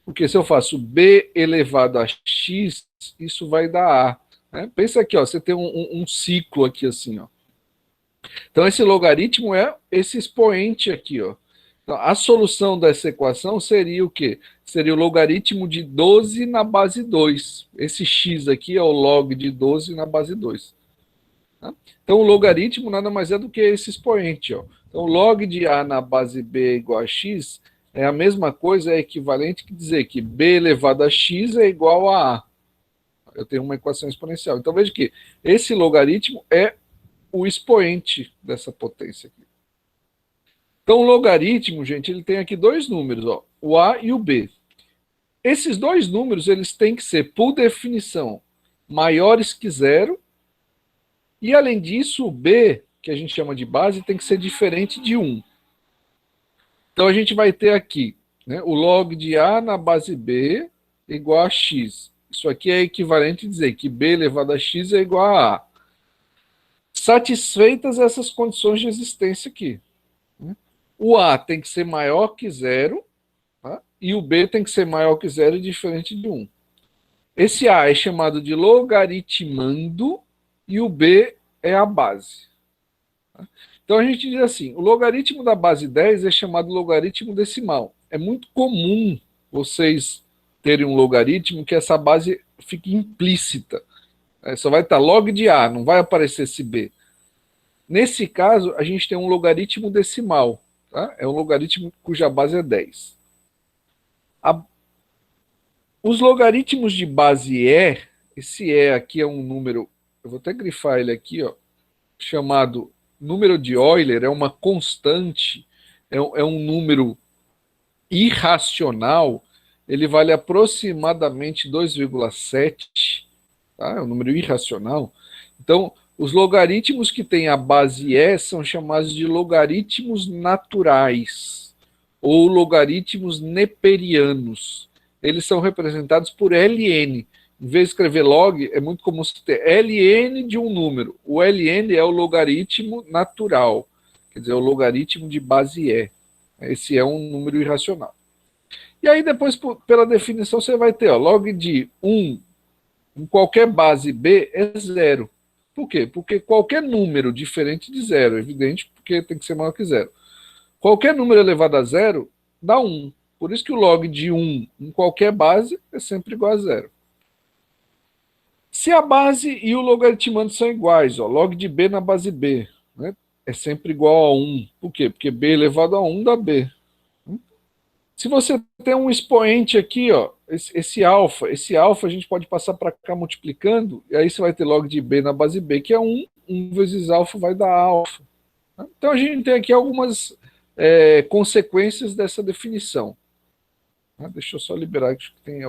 Porque se eu faço B elevado a x, isso vai dar A. Né? Pensa aqui, ó, você tem um ciclo aqui assim. Ó. Então, esse logaritmo é esse expoente aqui. Ó. Então, a solução dessa equação seria o quê? Seria o logaritmo de 12 na base 2. Esse x aqui é o log de 12 na base 2. Tá? Então, o logaritmo nada mais é do que esse expoente. Ó. Então, log de a na base b é igual a x é a mesma coisa, é equivalente que dizer que b elevado a x é igual a a. Eu tenho uma equação exponencial. Então, veja que esse logaritmo é o expoente dessa potência aqui. Então, o logaritmo, gente, ele tem aqui dois números, ó, o a e o b. Esses dois números, eles têm que ser, por definição, maiores que zero. E, além disso, o b, que a gente chama de base, tem que ser diferente de 1. Então, a gente vai ter aqui, né, o log de a na base b igual a x. Isso aqui é equivalente a dizer que b elevado a x é igual a a. Satisfeitas essas condições de existência aqui. O a tem que ser maior que zero, tá? E o b tem que ser maior que zero e diferente de 1. Esse a é chamado de logaritmando e o b é a base. Tá? Então a gente diz assim, o logaritmo da base 10 é chamado logaritmo decimal. É muito comum vocês terem um logaritmo que essa base fique implícita. Só vai estar log de a, não vai aparecer esse b. Nesse caso, a gente tem um logaritmo decimal. Tá? É um logaritmo cuja base é 10. Os logaritmos de base E, esse E aqui é um número, eu vou até grifar ele aqui, ó, chamado número de Euler, é uma constante, é um número irracional, ele vale aproximadamente 2,7, tá? É um número irracional. Então, os logaritmos que têm a base E são chamados de logaritmos naturais ou logaritmos neperianos. Eles são representados por Ln. Em vez de escrever log, é muito comum você ter Ln de um número. O Ln é o logaritmo natural, quer dizer, o logaritmo de base E. Esse é um número irracional. E aí depois, pela definição, você vai ter ó, log de 1 em qualquer base B é zero. Por quê? Porque qualquer número diferente de zero, evidente, porque tem que ser maior que zero. Qualquer número elevado a zero dá 1. Por isso que o log de 1 em qualquer base é sempre igual a zero. Se a base e o logaritmando são iguais, ó, log de b na base b, né, é sempre igual a 1. Por quê? Porque b elevado a 1 dá b. Se você tem um expoente aqui, ó, esse alfa a gente pode passar para cá multiplicando, e aí você vai ter log de b na base b, que é 1. 1 vezes alfa vai dar alfa. Então a gente tem aqui algumas consequências dessa definição. Deixa eu só liberar, acho que tem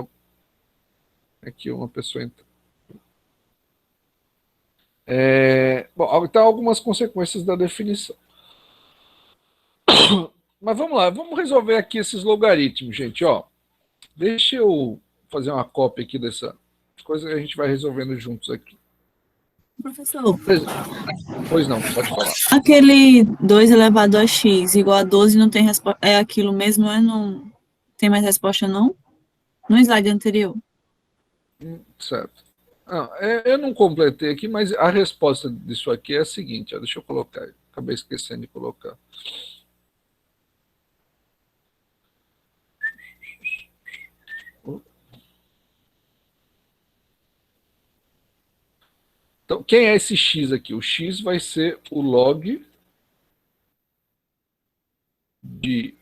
aqui uma pessoa entrando. Bom, então algumas consequências da definição. Mas vamos lá, vamos resolver aqui esses logaritmos, gente. Ó, deixa eu fazer uma cópia aqui dessa coisa que a gente vai resolvendo juntos aqui. Professor. Pois não, pode falar. Aquele 2 elevado a x igual a 12 não tem resposta. É aquilo mesmo, não tem mais resposta, não? No slide anterior. Certo. Eu não completei aqui, mas a resposta disso aqui é a seguinte. Ó, deixa eu colocar. Acabei esquecendo de colocar. Então, quem é esse x aqui? O x vai ser o log de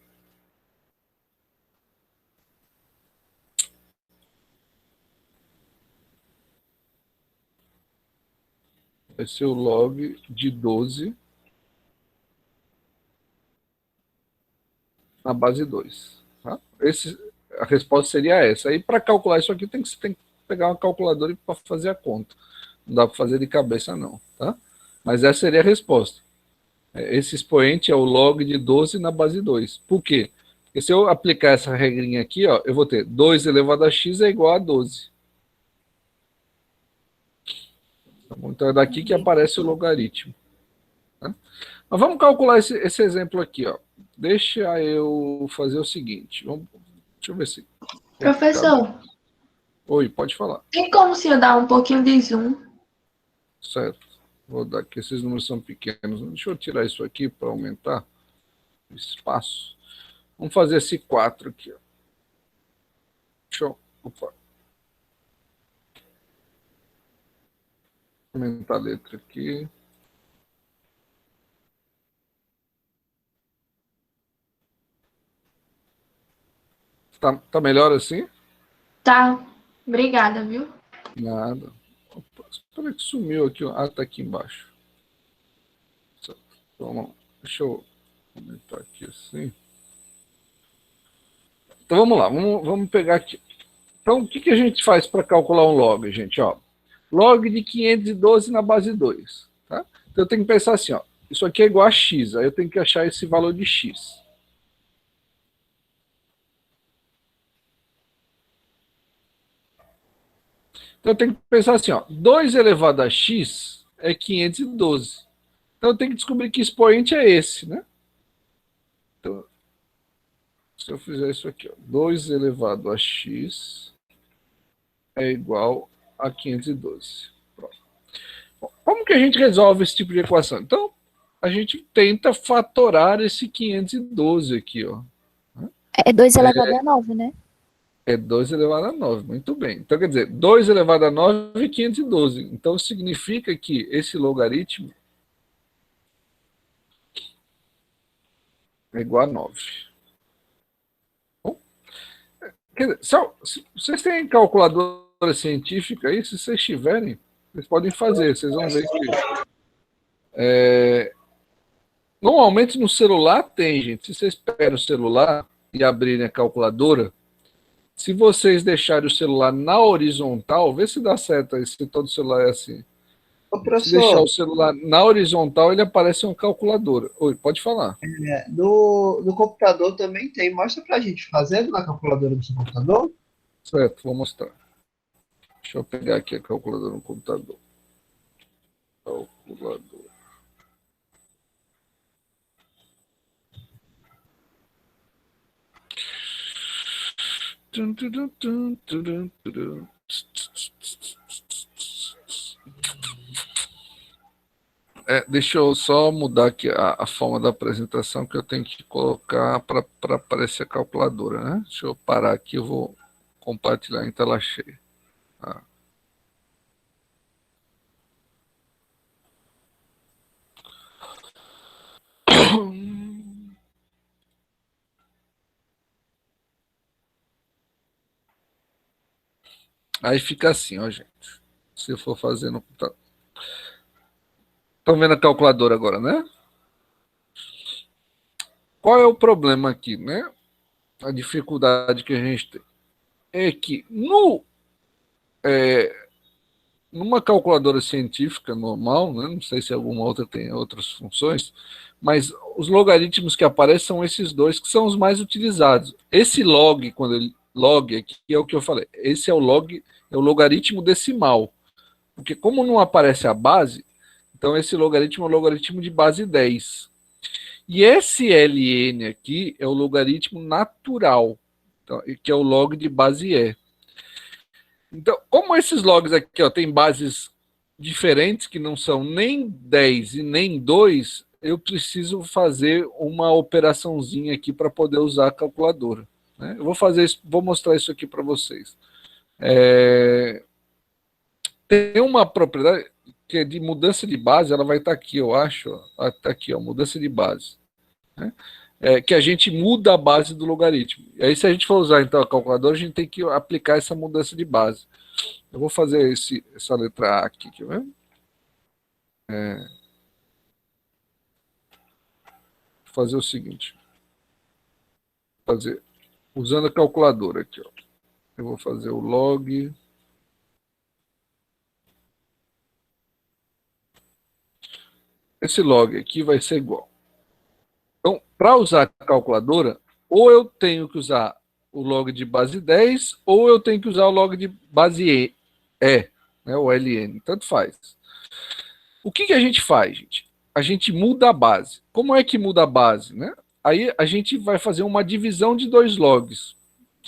vai ser o log de 12 na base 2. Tá? A resposta seria essa. Aí, para calcular isso aqui, tem que pegar uma calculadora para fazer a conta. Não dá para fazer de cabeça, não. Tá? Mas essa seria a resposta. Esse expoente é o log de 12 na base 2. Por quê? Porque se eu aplicar essa regrinha aqui, ó, eu vou ter 2 elevado a x é igual a 12. Então é daqui que aparece o logaritmo. Tá? Mas vamos calcular esse exemplo aqui. Ó. Deixa eu fazer o seguinte. Deixa eu ver se... Professor. Oi, pode falar. Tem como o senhor dar um pouquinho de zoom? Certo. Vou dar aqui, esses números são pequenos. Deixa eu tirar isso aqui para aumentar o espaço. Vamos fazer esse 4 aqui. Ó. Deixa eu... Opa. Vou aumentar a letra aqui. Tá melhor assim? Tá. Obrigada, viu? Nada. Opa, espera que sumiu aqui. Ó. Ah, tá aqui embaixo. Então, deixa eu aumentar aqui assim. Então vamos lá, vamos pegar aqui. Então o que a gente faz para calcular um log, gente? Ó, log de 512 na base 2. Tá? Então eu tenho que pensar assim, ó, isso aqui é igual a x, aí eu tenho que achar esse valor de x. Então eu tenho que pensar assim, ó, 2 elevado a x é 512. Então eu tenho que descobrir que expoente é esse, né? Então, se eu fizer isso aqui, ó, 2 elevado a x é igual a 512. Pronto. Bom, como que a gente resolve esse tipo de equação? Então, a gente tenta fatorar esse 512 aqui, ó. É 2 elevado a 9, né? É 2 elevado a 9, muito bem. Então, quer dizer, 2 elevado a 9 é 512. Então, significa que esse logaritmo é igual a 9. Bom, quer dizer, se vocês têm calculadora científica aí, se vocês tiverem, vocês podem fazer. Vocês vão ver que... normalmente no celular tem, gente. Se vocês pegarem o celular e abrirem a calculadora, se vocês deixarem o celular na horizontal, vê se dá certo aí, se todo celular é assim. Se deixar o celular na horizontal, ele aparece uma calculadora. Oi, pode falar. No computador também tem. Mostra pra gente fazendo na calculadora do seu computador. Certo, vou mostrar. Deixa eu pegar aqui a calculadora no computador. Calculadora. Deixa eu só mudar aqui a forma da apresentação, que eu tenho que colocar para aparecer a calculadora, né? Deixa eu parar aqui, eu vou compartilhar em tela cheia. Tá. Aí fica assim, ó, gente. Se eu for fazer no computador. Estão vendo a calculadora agora, né? Qual é o problema aqui, né? A dificuldade que a gente tem é que numa calculadora científica normal, né? Não sei se alguma outra tem outras funções, mas os logaritmos que aparecem são esses dois que são os mais utilizados. Esse log, quando ele log aqui é o que eu falei. Esse é o logaritmo decimal. Porque como não aparece a base, então esse logaritmo é o logaritmo de base 10. E esse ln aqui é o logaritmo natural, então, que é o log de base E. Então, como esses logs aqui ó, têm bases diferentes, que não são nem 10 e nem 2, eu preciso fazer uma operaçãozinha aqui para poder usar a calculadora. Né? Eu vou fazer isso, vou mostrar isso aqui para vocês. Tem uma propriedade que é de mudança de base, ela vai estar aqui, eu acho. Está aqui, ó, mudança de base. Né? Que a gente muda a base do logaritmo. E aí, se a gente for usar então a calculadora, a gente tem que aplicar essa mudança de base. Eu vou fazer essa letra A aqui, quer ver? Vou fazer o seguinte. Usando a calculadora aqui, ó. Eu vou fazer o log. Esse log aqui vai ser igual. Então, para usar a calculadora, ou eu tenho que usar o log de base 10, ou eu tenho que usar o log de base E, né, o ln, tanto faz. O que a gente faz, gente? A gente muda a base. Como é que muda a base? Né? Aí a gente vai fazer uma divisão de dois logs.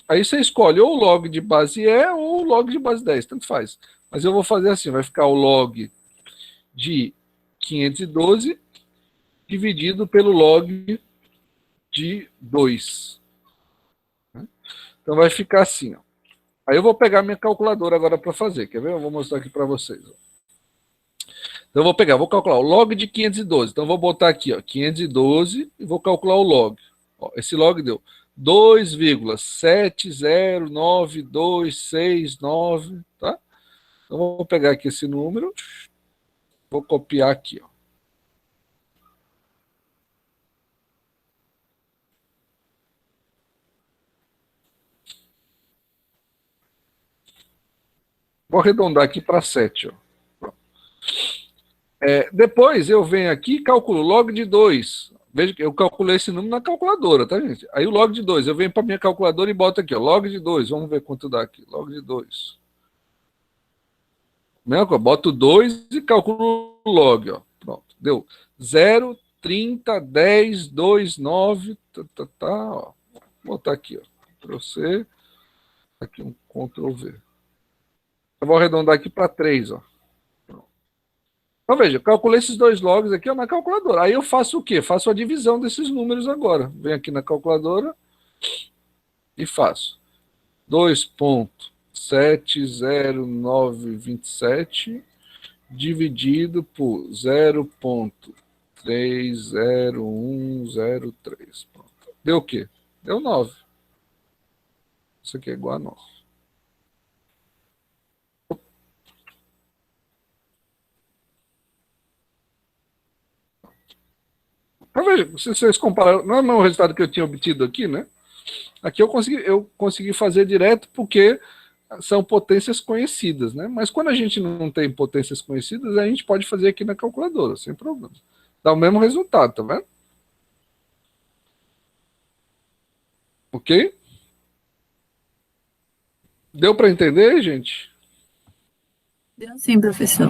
Aí você escolhe ou o log de base E ou o log de base 10, tanto faz. Mas eu vou fazer assim, vai ficar o log de 512 dividido pelo log de 2. Então vai ficar assim, ó. Aí eu vou pegar minha calculadora agora para fazer, quer ver? Eu vou mostrar aqui para vocês. Ó. Então eu vou calcular o log de 512. Então eu vou botar aqui, ó, 512 e vou calcular o log. Ó, esse log deu 2,709269, tá? Então eu vou pegar aqui esse número, vou copiar aqui, ó. Vou arredondar aqui para 7, ó. Depois eu venho aqui e calculo log de 2. Veja que eu calculei esse número na calculadora, tá, gente? Aí o log de 2, eu venho para minha calculadora e boto aqui, ó, log de 2. Vamos ver quanto dá aqui. Log de 2. Boto 2 e calculo o log, ó. Pronto, deu 0, 30, 10, 2, 9, ó. Vou botar aqui, ó. Ctrl+C, aqui um Ctrl+V. Eu vou arredondar aqui para 3, ó. Então, veja, eu calculei esses dois logs aqui ó, na calculadora. Aí eu faço o quê? Faço a divisão desses números agora. Venho aqui na calculadora e faço 2,70927 dividido por 0,30103. Deu o quê? Deu 9. Isso aqui é igual a 9. Então, veja, se vocês compararam, não é o mesmo resultado que eu tinha obtido aqui, né? Aqui eu consegui fazer direto porque são potências conhecidas, né? Mas quando a gente não tem potências conhecidas, a gente pode fazer aqui na calculadora, sem problema. Dá o mesmo resultado, tá vendo? Ok? Deu para entender, gente? Deu sim, professor.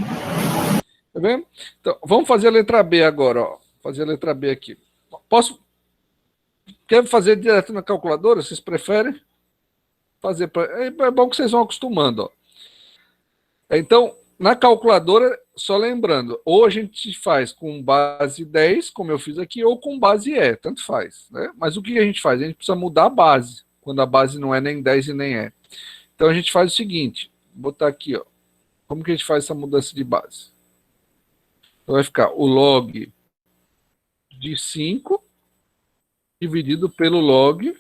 Tá vendo? Então, vamos fazer a letra B agora, ó. Fazer a letra B aqui. Quer fazer direto na calculadora? Vocês preferem? É bom que vocês vão acostumando. Ó. Então, na calculadora, só lembrando, ou a gente faz com base 10, como eu fiz aqui, ou com base E, tanto faz. Né? Mas o que a gente faz? A gente precisa mudar a base, quando a base não é nem 10 e nem E. Então a gente faz o seguinte, vou botar aqui, ó. Como que a gente faz essa mudança de base? Então vai ficar o log de 5 dividido pelo log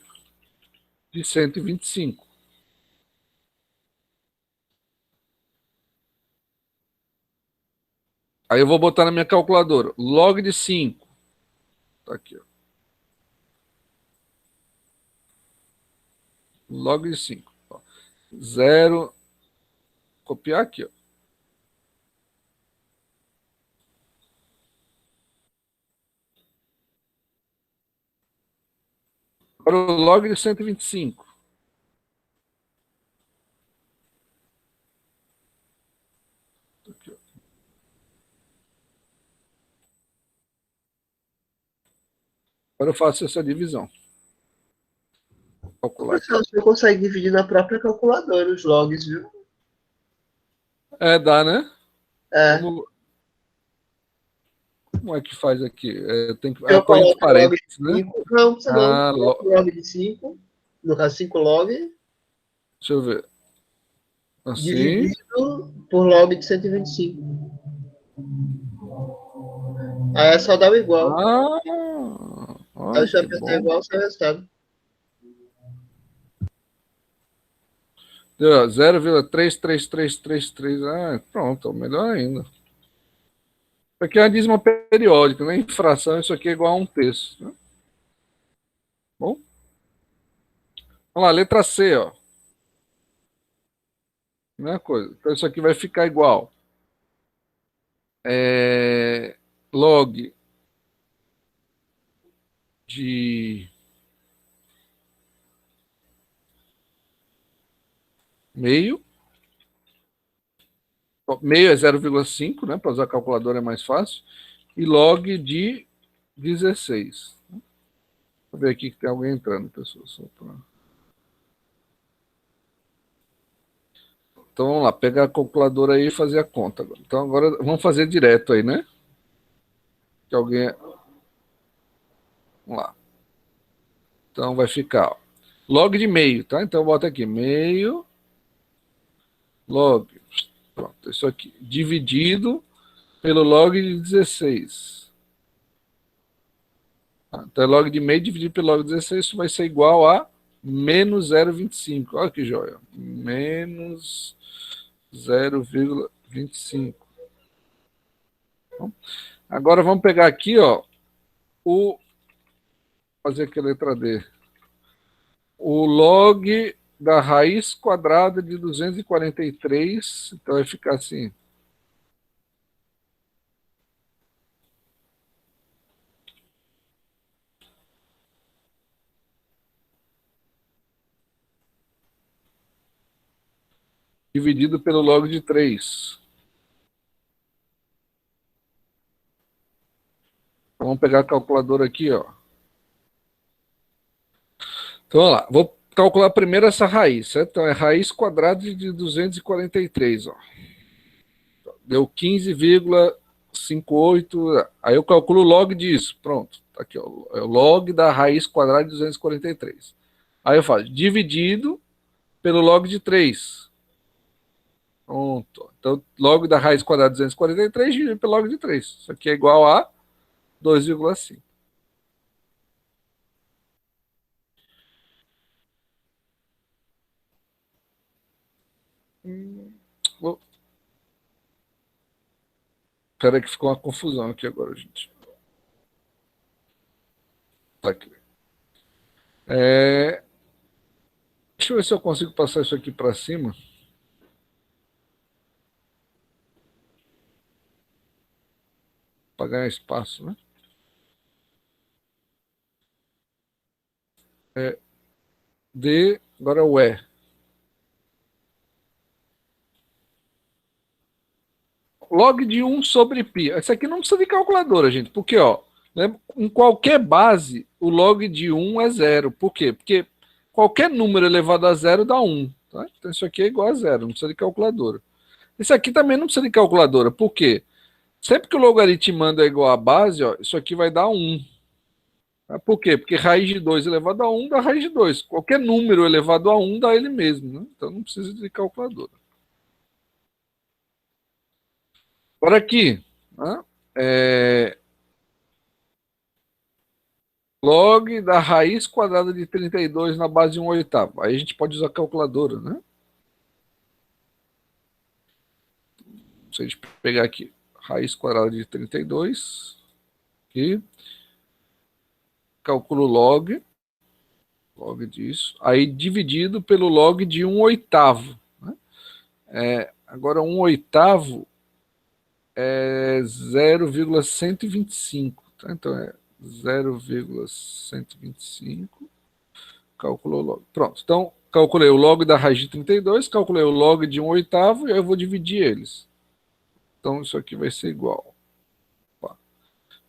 de 125. Aí eu vou botar na minha calculadora, log de 5. Tá aqui, ó. Log de 5. 0. Copiar aqui, ó. Agora o log de 125. Aqui, ó. Agora eu faço essa divisão. Calcular. Você consegue dividir na própria calculadora os logs, viu? Dá, né? Como é que faz aqui? Tem que põe entre parênteses, né? Não, precisa não. Log de 5. No caso, 5 log. Deixa eu ver. Assim. Dividido por log de 125. Aí é só dar o igual. Aí você apertar igual, você recebe. Deu 0,33333. Pronto, melhor ainda. Isso aqui é uma dízima periódica, né? Em fração, isso aqui é igual a 1/3. Né? Bom? Vamos lá, letra C, ó. Mesma coisa. Então, isso aqui vai ficar igual. Log de meio. Meio é 0,5, né? Para usar a calculadora é mais fácil. E log de 16. Vou ver aqui que tem alguém entrando, pessoal. Só pra... Então vamos lá, pegar a calculadora aí e fazer a conta. Então agora vamos fazer direto aí, né? Que alguém. Vamos lá. Então vai ficar, ó. log de meio, tá? Então eu boto aqui meio, log, pronto, isso aqui, dividido pelo log de 16. Então, log de meio dividido pelo log de 16, isso vai ser igual a menos 0,25. Olha que joia. Menos 0,25. Então, agora vamos pegar aqui, ó, fazer aqui a letra D. O log da raiz quadrada de 243, então vai ficar assim. Dividido pelo log de 3. Vamos pegar a calculadora aqui, ó. Então, vamos lá. Vou calcular primeiro essa raiz, certo? Então, é raiz quadrada de 243, ó. Deu 15,58. Aí eu calculo o log disso. Pronto. Tá aqui, ó. É o log da raiz quadrada de 243. Aí eu faço dividido pelo log de 3. Pronto. Então, log da raiz quadrada de 243 dividido pelo log de 3. Isso aqui é igual a 2,5. Espera que ficou uma confusão aqui agora, gente. Tá aqui. Deixa eu ver se eu consigo passar isso aqui para cima. Para ganhar espaço, né? Agora o E. Log de 1 sobre π. Isso aqui não precisa de calculadora, gente, porque, ó, né, em qualquer base, o log de 1 é 0. Por quê? Porque qualquer número elevado a 0 dá 1. Tá? Então isso aqui é igual a 0, não precisa de calculadora. Isso aqui também não precisa de calculadora. Por quê? Sempre que o logaritmando é igual a base, ó, isso aqui vai dar 1. Por quê? Porque raiz de 2 elevado a 1 dá raiz de 2. Qualquer número elevado a 1 dá ele mesmo. Né? Então não precisa de calculadora. Agora aqui, né? Log da raiz quadrada de 32 na base de 1/8. Aí a gente pode usar a calculadora, né? Se a gente pegar aqui, raiz quadrada de 32, aqui, calculo log disso, aí dividido pelo log de 1/8. Né? Agora 1/8 é 0,125. Tá? Então é 0,125. Calculou log. Pronto. Então, calculei o log da raiz de 32, calculei o log de 1/8 e eu vou dividir eles. Então, isso aqui vai ser igual.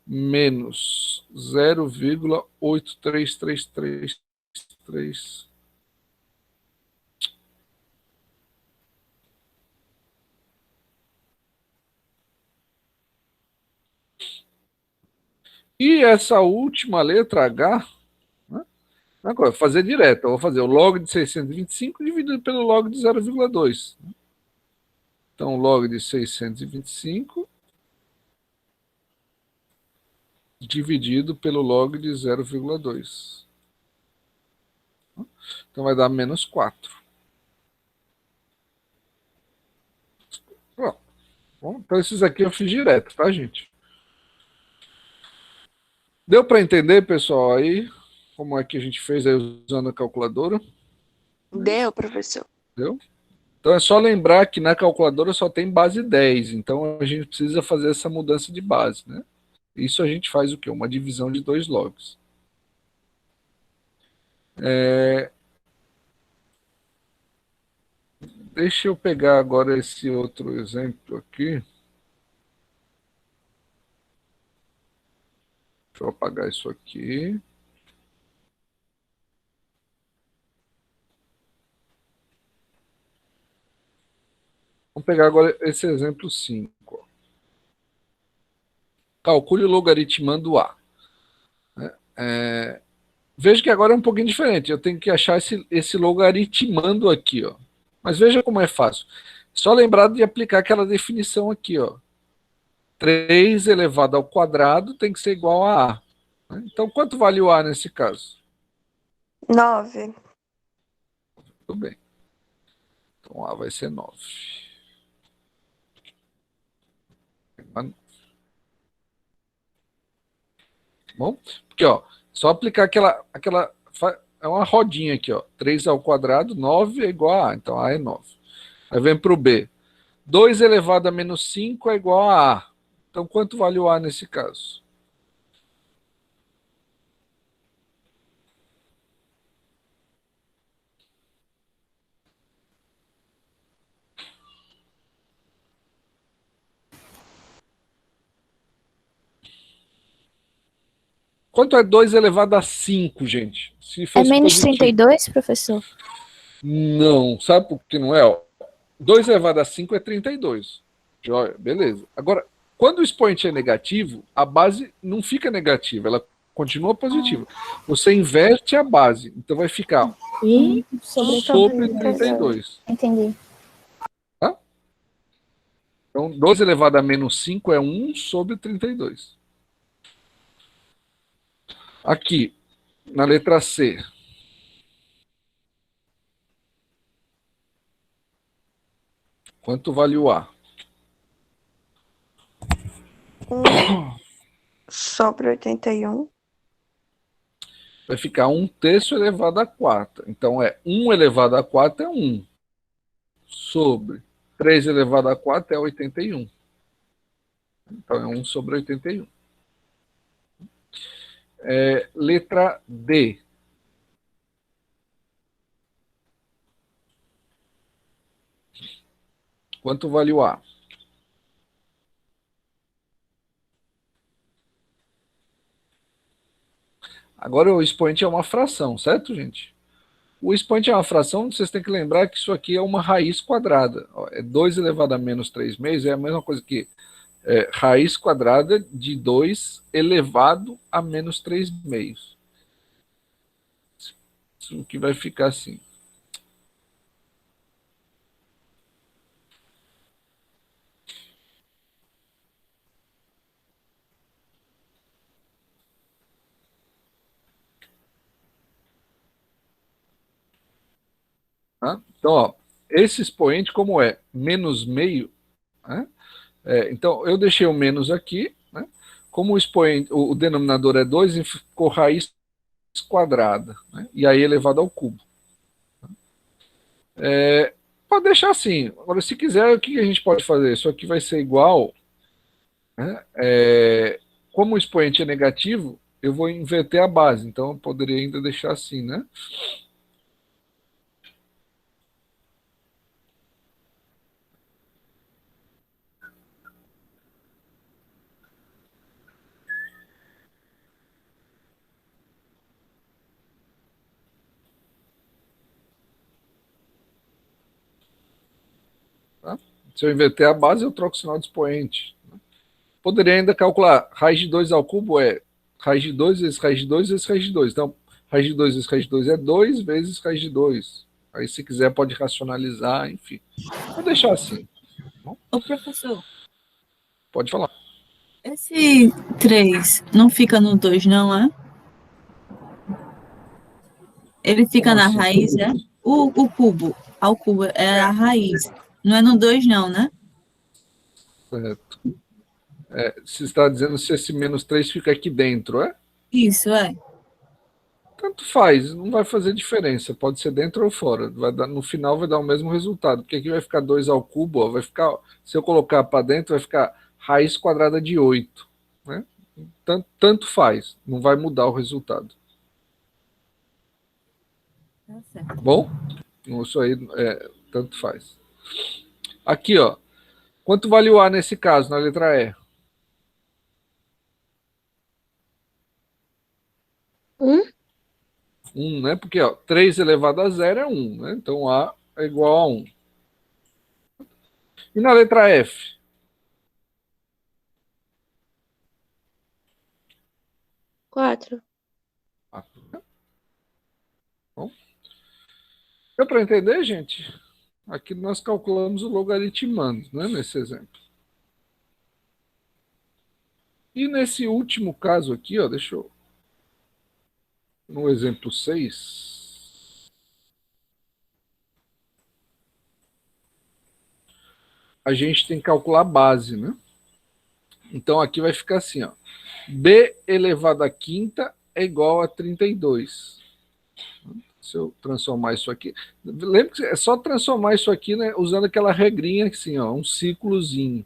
Menos 0,8333. E essa última letra H, né? Agora, vou fazer direto. Eu vou fazer o log de 625 dividido pelo log de 0,2. Então, log de 625 dividido pelo log de 0,2. Então, vai dar menos 4. Bom, então, esses aqui eu fiz direto, tá, gente? Deu para entender, pessoal, aí como é que a gente fez aí usando a calculadora? Deu, professor. Deu? Então é só lembrar que na calculadora só tem base 10, então a gente precisa fazer essa mudança de base, né? Isso a gente faz o quê? Uma divisão de 2 logs. Deixa eu pegar agora esse outro exemplo aqui. Deixa eu apagar isso aqui. Vamos pegar agora esse exemplo 5. Calcule o logaritmando A. veja que agora é um pouquinho diferente. Eu tenho que achar esse logaritmando aqui, ó. Mas veja como é fácil. Só lembrar de aplicar aquela definição aqui, ó. 3 elevado ao quadrado tem que ser igual a A. Então, quanto vale o A nesse caso? 9. Tudo bem. Então, A vai ser 9. Bom? Porque, ó, só aplicar é uma rodinha aqui, ó. 3 ao quadrado, 9 é igual a A. Então, A é 9. Aí vem para o B. 2 elevado a menos 5 é igual a A. Então, quanto vale o A nesse caso? Quanto é 2 elevado a 5, gente? Se É fosse menos positivo. 32, professor? Não, sabe por que não é? Ó, 2 elevado a 5 é 32. Joia, beleza. Agora, quando o expoente é negativo, a base não fica negativa, ela continua positiva. Você inverte a base, então vai ficar 1 sobre 32. Entendi. Tá? Então, 2 elevado a menos 5 é 1 sobre 32. Aqui, na letra C. Quanto vale o A? 1 sobre 81. Vai ficar 1/3 elevado a 4. Então, 1 elevado a 4 é 1. Sobre 3 elevado a 4 é 81. Então, é 1 sobre 81. Letra D. Quanto vale o A? Agora o expoente é uma fração, certo, gente? O expoente é uma fração, vocês têm que lembrar que isso aqui é uma raiz quadrada. Ó, 2 elevado a menos 3 meios, é a mesma coisa que raiz quadrada de 2 elevado a menos 3 meios. Isso que vai ficar assim. Tá? Então, ó, esse expoente, como é menos meio, né? Então, eu deixei o menos aqui, né? Como o expoente, o denominador é 2, ficou raiz quadrada, né? E aí elevado ao cubo. Pode deixar assim. Agora, se quiser, o que a gente pode fazer? Isso aqui vai ser igual, né? Como o expoente é negativo, eu vou inverter a base. Então, eu poderia ainda deixar assim, né? Tá? Se eu inverter a base, eu troco o sinal de expoente. Poderia ainda calcular raiz de 2 ao cubo raiz de 2 vezes raiz de 2 vezes raiz de 2. Então, raiz de 2 vezes raiz de 2 é 2 vezes raiz de 2. Aí, se quiser, pode racionalizar, enfim. Vou deixar assim. Ô, professor, Pode falar. esse 3 não fica no 2, não é? Ele fica Como na assim? raiz, é? O cubo, ao cubo, é a raiz. Não é no 2, não, né? Correto. Você está dizendo se esse menos 3 fica aqui dentro, é? Isso, é. Tanto faz, não vai fazer diferença. Pode ser dentro ou fora. No final vai dar o mesmo resultado. Porque aqui vai ficar 2 ao cubo, ó, vai ficar, se eu colocar para dentro, vai ficar raiz quadrada de 8. Né? Tanto faz, não vai mudar o resultado. Tá certo. Bom? Isso aí tanto faz. Aqui, ó. Quanto vale o A nesse caso, na letra E? 1, né? Porque, ó, 3 elevado a 0 é 1, né? Então, A é igual a 1. E na letra F? 4. Deu para entender, gente? Aqui nós calculamos o logaritmando, né, nesse exemplo. E nesse último caso aqui, ó, deixa eu... No exemplo 6, a gente tem que calcular a base, né? Então aqui vai ficar assim, ó. B elevado à quinta é igual a 32. Se eu transformar isso aqui... Lembra que é só transformar isso aqui, né, usando aquela regrinha assim, ó, um círculozinho.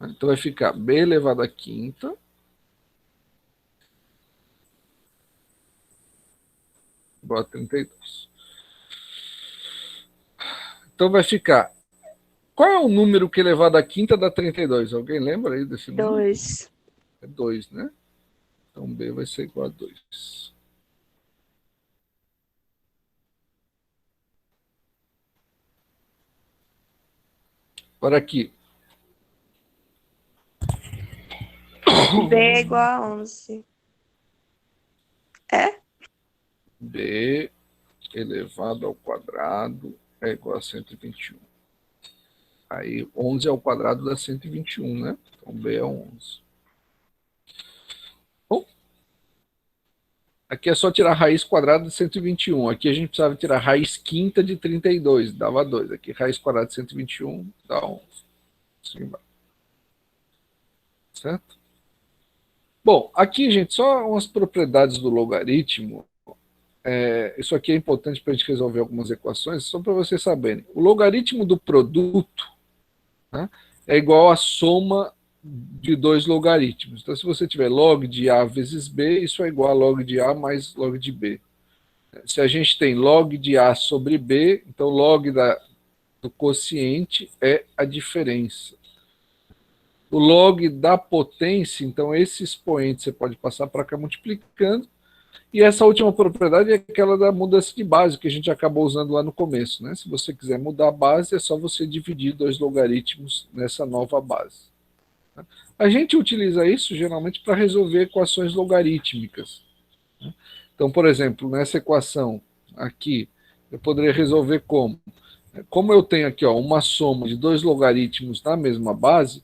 Então vai ficar B elevado à quinta igual a 32. Então vai ficar... Qual é o número que elevado à quinta dá 32? Alguém lembra aí desse número? 2. É 2, né? Então B vai ser igual a 2. Agora aqui. B é igual a 11. É? B elevado ao quadrado é igual a 121. Aí 11 ao quadrado dá 121, né? Então B é 11. Bom, aqui é só tirar a raiz quadrada de 121. Aqui a gente precisava tirar a raiz quinta de 32, dava 2. Aqui raiz quadrada de 121 dá 11. Assim vai. Certo? Bom, aqui, gente, só umas propriedades do logaritmo. Isso aqui é importante para a gente resolver algumas equações, só para vocês saberem. O logaritmo do produto, né, é igual à soma de dois logaritmos. Então, se você tiver log de A vezes B, isso é igual a log de A mais log de B. Se a gente tem log de A sobre B, então log do quociente é a diferença. O log da potência, então esse expoente você pode passar para cá multiplicando. E essa última propriedade é aquela da mudança de base, que a gente acabou usando lá no começo, né? Se você quiser mudar a base, é só você dividir dois logaritmos nessa nova base. A gente utiliza isso geralmente para resolver equações logarítmicas. Então, por exemplo, nessa equação aqui, eu poderia resolver como? Como eu tenho aqui, ó, uma soma de dois logaritmos na mesma base,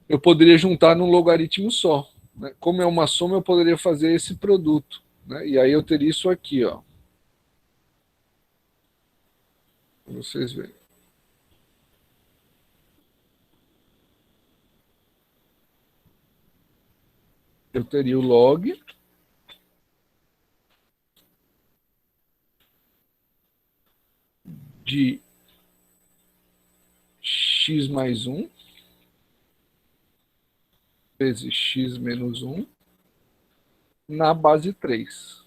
eu poderia juntar num logaritmo só. Né? Como é uma soma, eu poderia fazer esse produto. Né? E aí eu teria isso aqui, ó. Para vocês verem. Eu teria o log de x mais 1 vezes x menos 1 na base 3.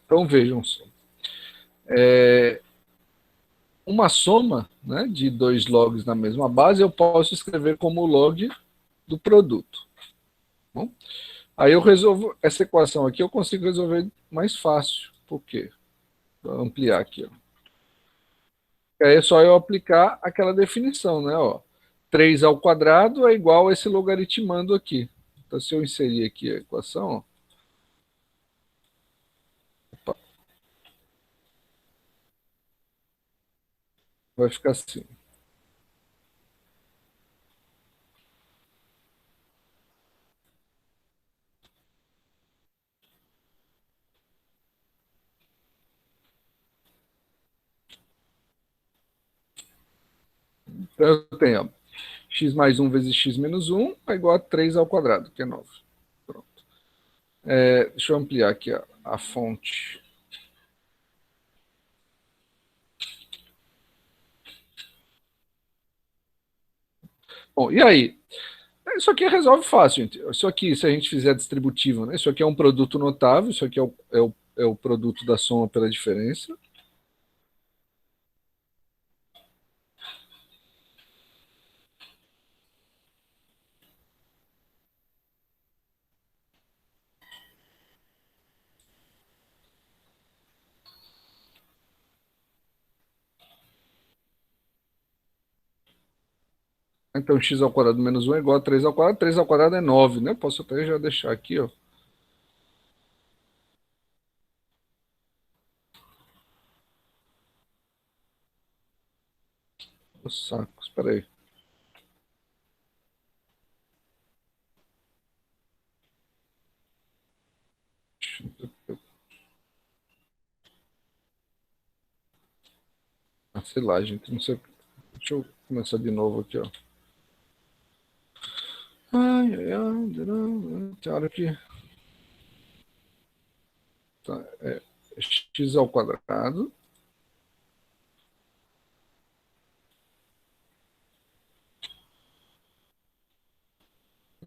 Então vejam só. Uma soma, né, de dois logs na mesma base, eu posso escrever como log do produto. Bom, aí eu resolvo essa equação aqui, eu consigo resolver mais fácil. Por quê? Vou ampliar aqui, ó. Aí é só eu aplicar aquela definição, né? Ó, 3 ao quadrado é igual a esse logaritmando aqui. Então, se eu inserir aqui a equação, ó, vai ficar assim. Então, eu tenho, ó, x mais 1 vezes x menos 1 é igual a 3 ao quadrado, que é 9. Pronto. Deixa eu ampliar aqui a fonte. Bom, e aí? Isso aqui resolve fácil, gente. Isso aqui, se a gente fizer distributivo, né? Isso aqui é um produto notável, isso aqui é o produto da soma pela diferença. Então, x ao quadrado menos 1 é igual a 3 ao quadrado. 3 ao quadrado é 9, né? Posso até já deixar aqui, ó. O saco, espera aí. Ah, sei lá, gente, não sei. Deixa eu começar de novo aqui, ó. Ai, ai, ai, tem hora que... Tá, é x ao quadrado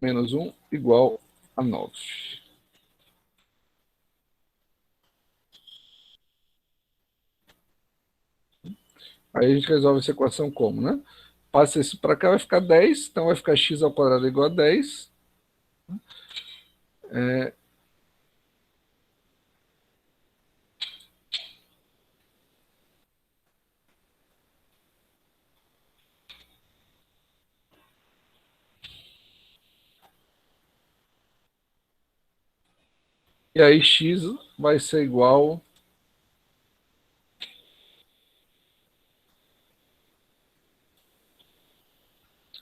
menos 1 igual a 9. Aí a gente resolve essa equação como, né? Passa isso para cá, vai ficar 10, então vai ficar x ao quadrado igual a 10. E aí x vai ser igual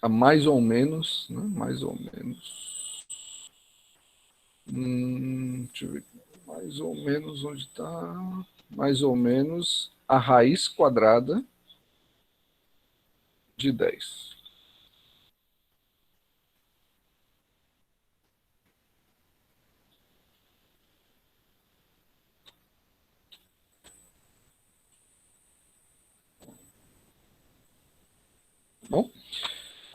a mais ou menos, né? Mais ou menos. Deixa eu ver. Mais ou menos onde está? Mais ou menos a raiz quadrada de 10. Bom,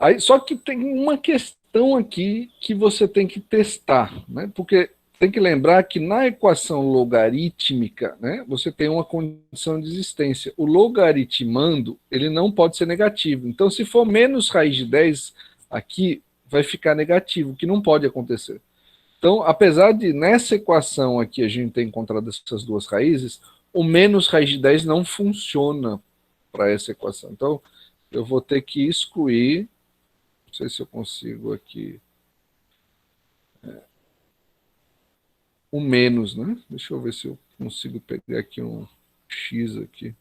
aí, só que tem uma questão aqui que você tem que testar, né? Porque tem que lembrar que na equação logarítmica, né, você tem uma condição de existência. O logaritmando, ele não pode ser negativo. Então, se for menos raiz de 10 aqui, vai ficar negativo, que não pode acontecer. Então, apesar de nessa equação aqui a gente ter encontrado essas duas raízes, o menos raiz de 10 não funciona para essa equação. Então, eu vou ter que excluir, não sei se eu consigo aqui, o menos, né? Deixa eu ver se eu consigo pegar aqui um x aqui.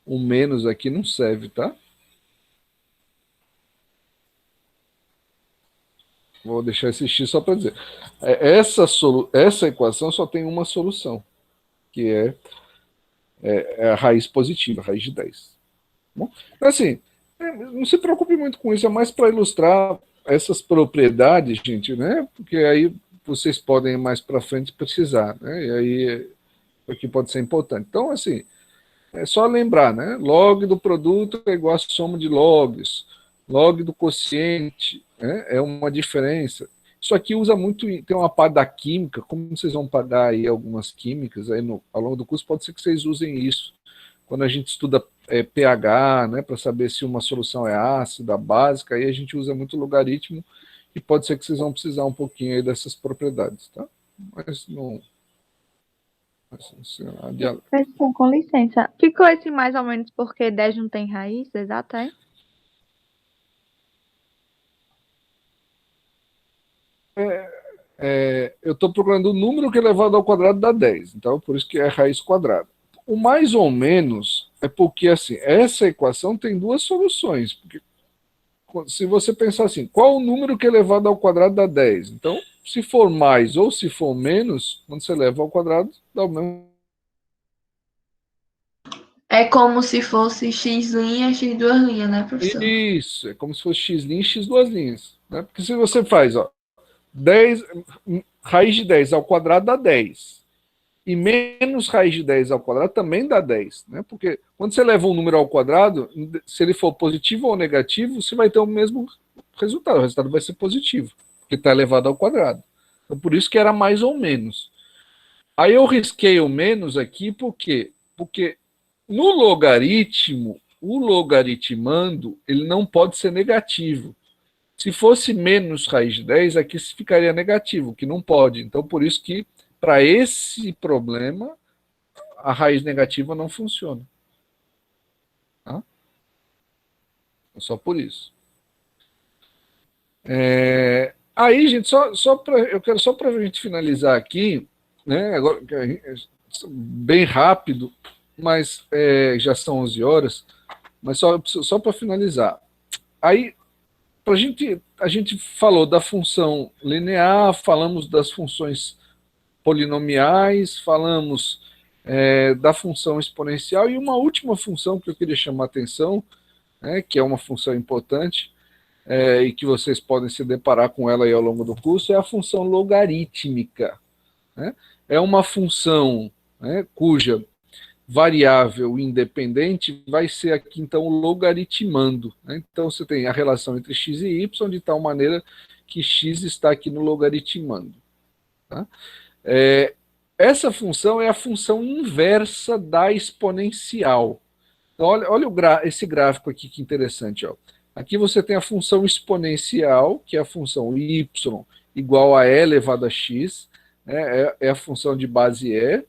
O menos aqui não serve, tá? Vou deixar esse x só para dizer. Essa equação só tem uma solução, que é a raiz positiva, a raiz de 10. Bom, assim, não se preocupe muito com isso, é mais para ilustrar essas propriedades, gente, né? Porque aí vocês podem mais para frente precisar, né? E aí aqui pode ser importante. Então, assim, é só lembrar, né? Log do produto é igual a soma de logs. Log do quociente, né, é uma diferença. Isso aqui usa muito, tem uma parte da química, como vocês vão pagar aí algumas químicas aí ao longo do curso, pode ser que vocês usem isso. Quando a gente estuda pH, né, para saber se uma solução é ácida, básica, aí a gente usa muito logaritmo e pode ser que vocês vão precisar um pouquinho aí dessas propriedades, tá? Mas não... Professor, com licença. Ficou esse mais ou menos porque 10 não tem raiz, exato, é? Eu estou procurando o número que elevado ao quadrado dá 10, então por isso que é raiz quadrada. O mais ou menos é porque assim, essa equação tem duas soluções. Porque se você pensar assim, qual o número que elevado ao quadrado dá 10? Então, se for mais ou se for menos, quando você eleva ao quadrado, dá o mesmo. É como se fosse x linha, x duas linhas, né, professor? Isso, é como se fosse x linha e x duas linhas. Né? Porque se você faz, ó, 10, raiz de 10 ao quadrado dá 10. E menos raiz de 10 ao quadrado também dá 10. Né? Porque quando você leva um número ao quadrado, se ele for positivo ou negativo, você vai ter o mesmo resultado. O resultado vai ser positivo, porque está elevado ao quadrado. Então, por isso que era mais ou menos. Aí eu risquei o menos aqui, por quê? Porque no logaritmo, o logaritmando, ele não pode ser negativo. Se fosse menos raiz de 10, aqui ficaria negativo, que não pode. Então, por isso que, para esse problema, a raiz negativa não funciona. Tá? Só por isso. Aí, gente, eu quero só para a gente finalizar aqui, né? Agora, bem rápido, mas já são 11 horas, mas só para finalizar. Aí, a gente falou da função linear, falamos das funções polinomiais, falamos da função exponencial, e uma última função que eu queria chamar a atenção, que é uma função importante, e que vocês podem se deparar com ela aí ao longo do curso, é a função logarítmica. Né? É uma função cuja variável independente vai ser aqui, então, o logaritmando. Né? Então, você tem a relação entre x e y de tal maneira que x está aqui no logaritmando. Tá? Essa função é a função inversa da exponencial. Então, olha esse gráfico aqui, que interessante. Ó. Aqui você tem a função exponencial, que é a função y igual a e elevado a x, né? É a função de base e.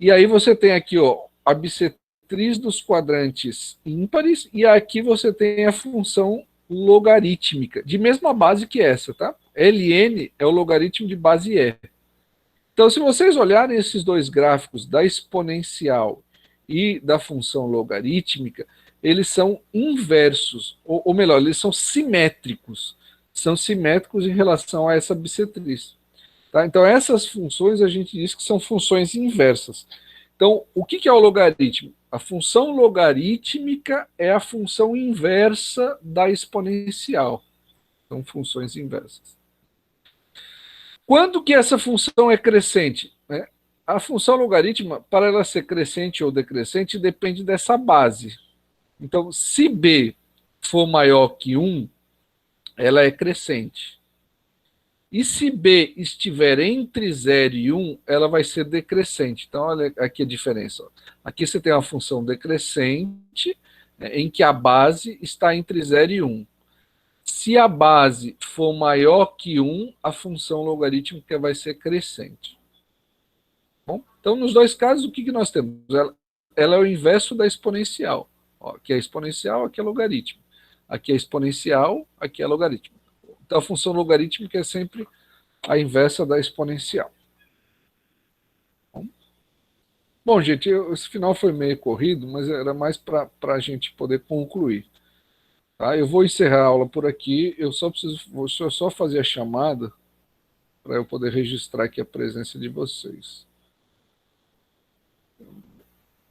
E aí você tem aqui, ó, a bissetriz dos quadrantes ímpares, e aqui você tem a função logarítmica, de mesma base que essa, tá? Ln é o logaritmo de base e. Então, se vocês olharem esses dois gráficos da exponencial e da função logarítmica, eles são inversos, ou melhor, eles são simétricos. São simétricos em relação a essa bissetriz. Tá? Então, essas funções a gente diz que são funções inversas. Então, o que é o logaritmo? A função logarítmica é a função inversa da exponencial. São funções inversas. Quando que essa função é crescente? A função logarítmica, para ela ser crescente ou decrescente, depende dessa base. Então, se b for maior que 1, ela é crescente. E se b estiver entre 0 e 1, ela vai ser decrescente. Então, olha aqui a diferença. Aqui você tem uma função decrescente, em que a base está entre 0 e 1. Se a base for maior que 1, a função logarítmica vai ser crescente. Bom, então, nos dois casos, o que nós temos? Ela é o inverso da exponencial. Ó, aqui é exponencial, aqui é logaritmo. Aqui é exponencial, aqui é logaritmo. Então, a função logarítmica é sempre a inversa da exponencial. Bom, gente, esse final foi meio corrido, mas era mais para a gente poder concluir. Tá? Eu vou encerrar a aula por aqui. Vou só fazer a chamada para eu poder registrar aqui a presença de vocês.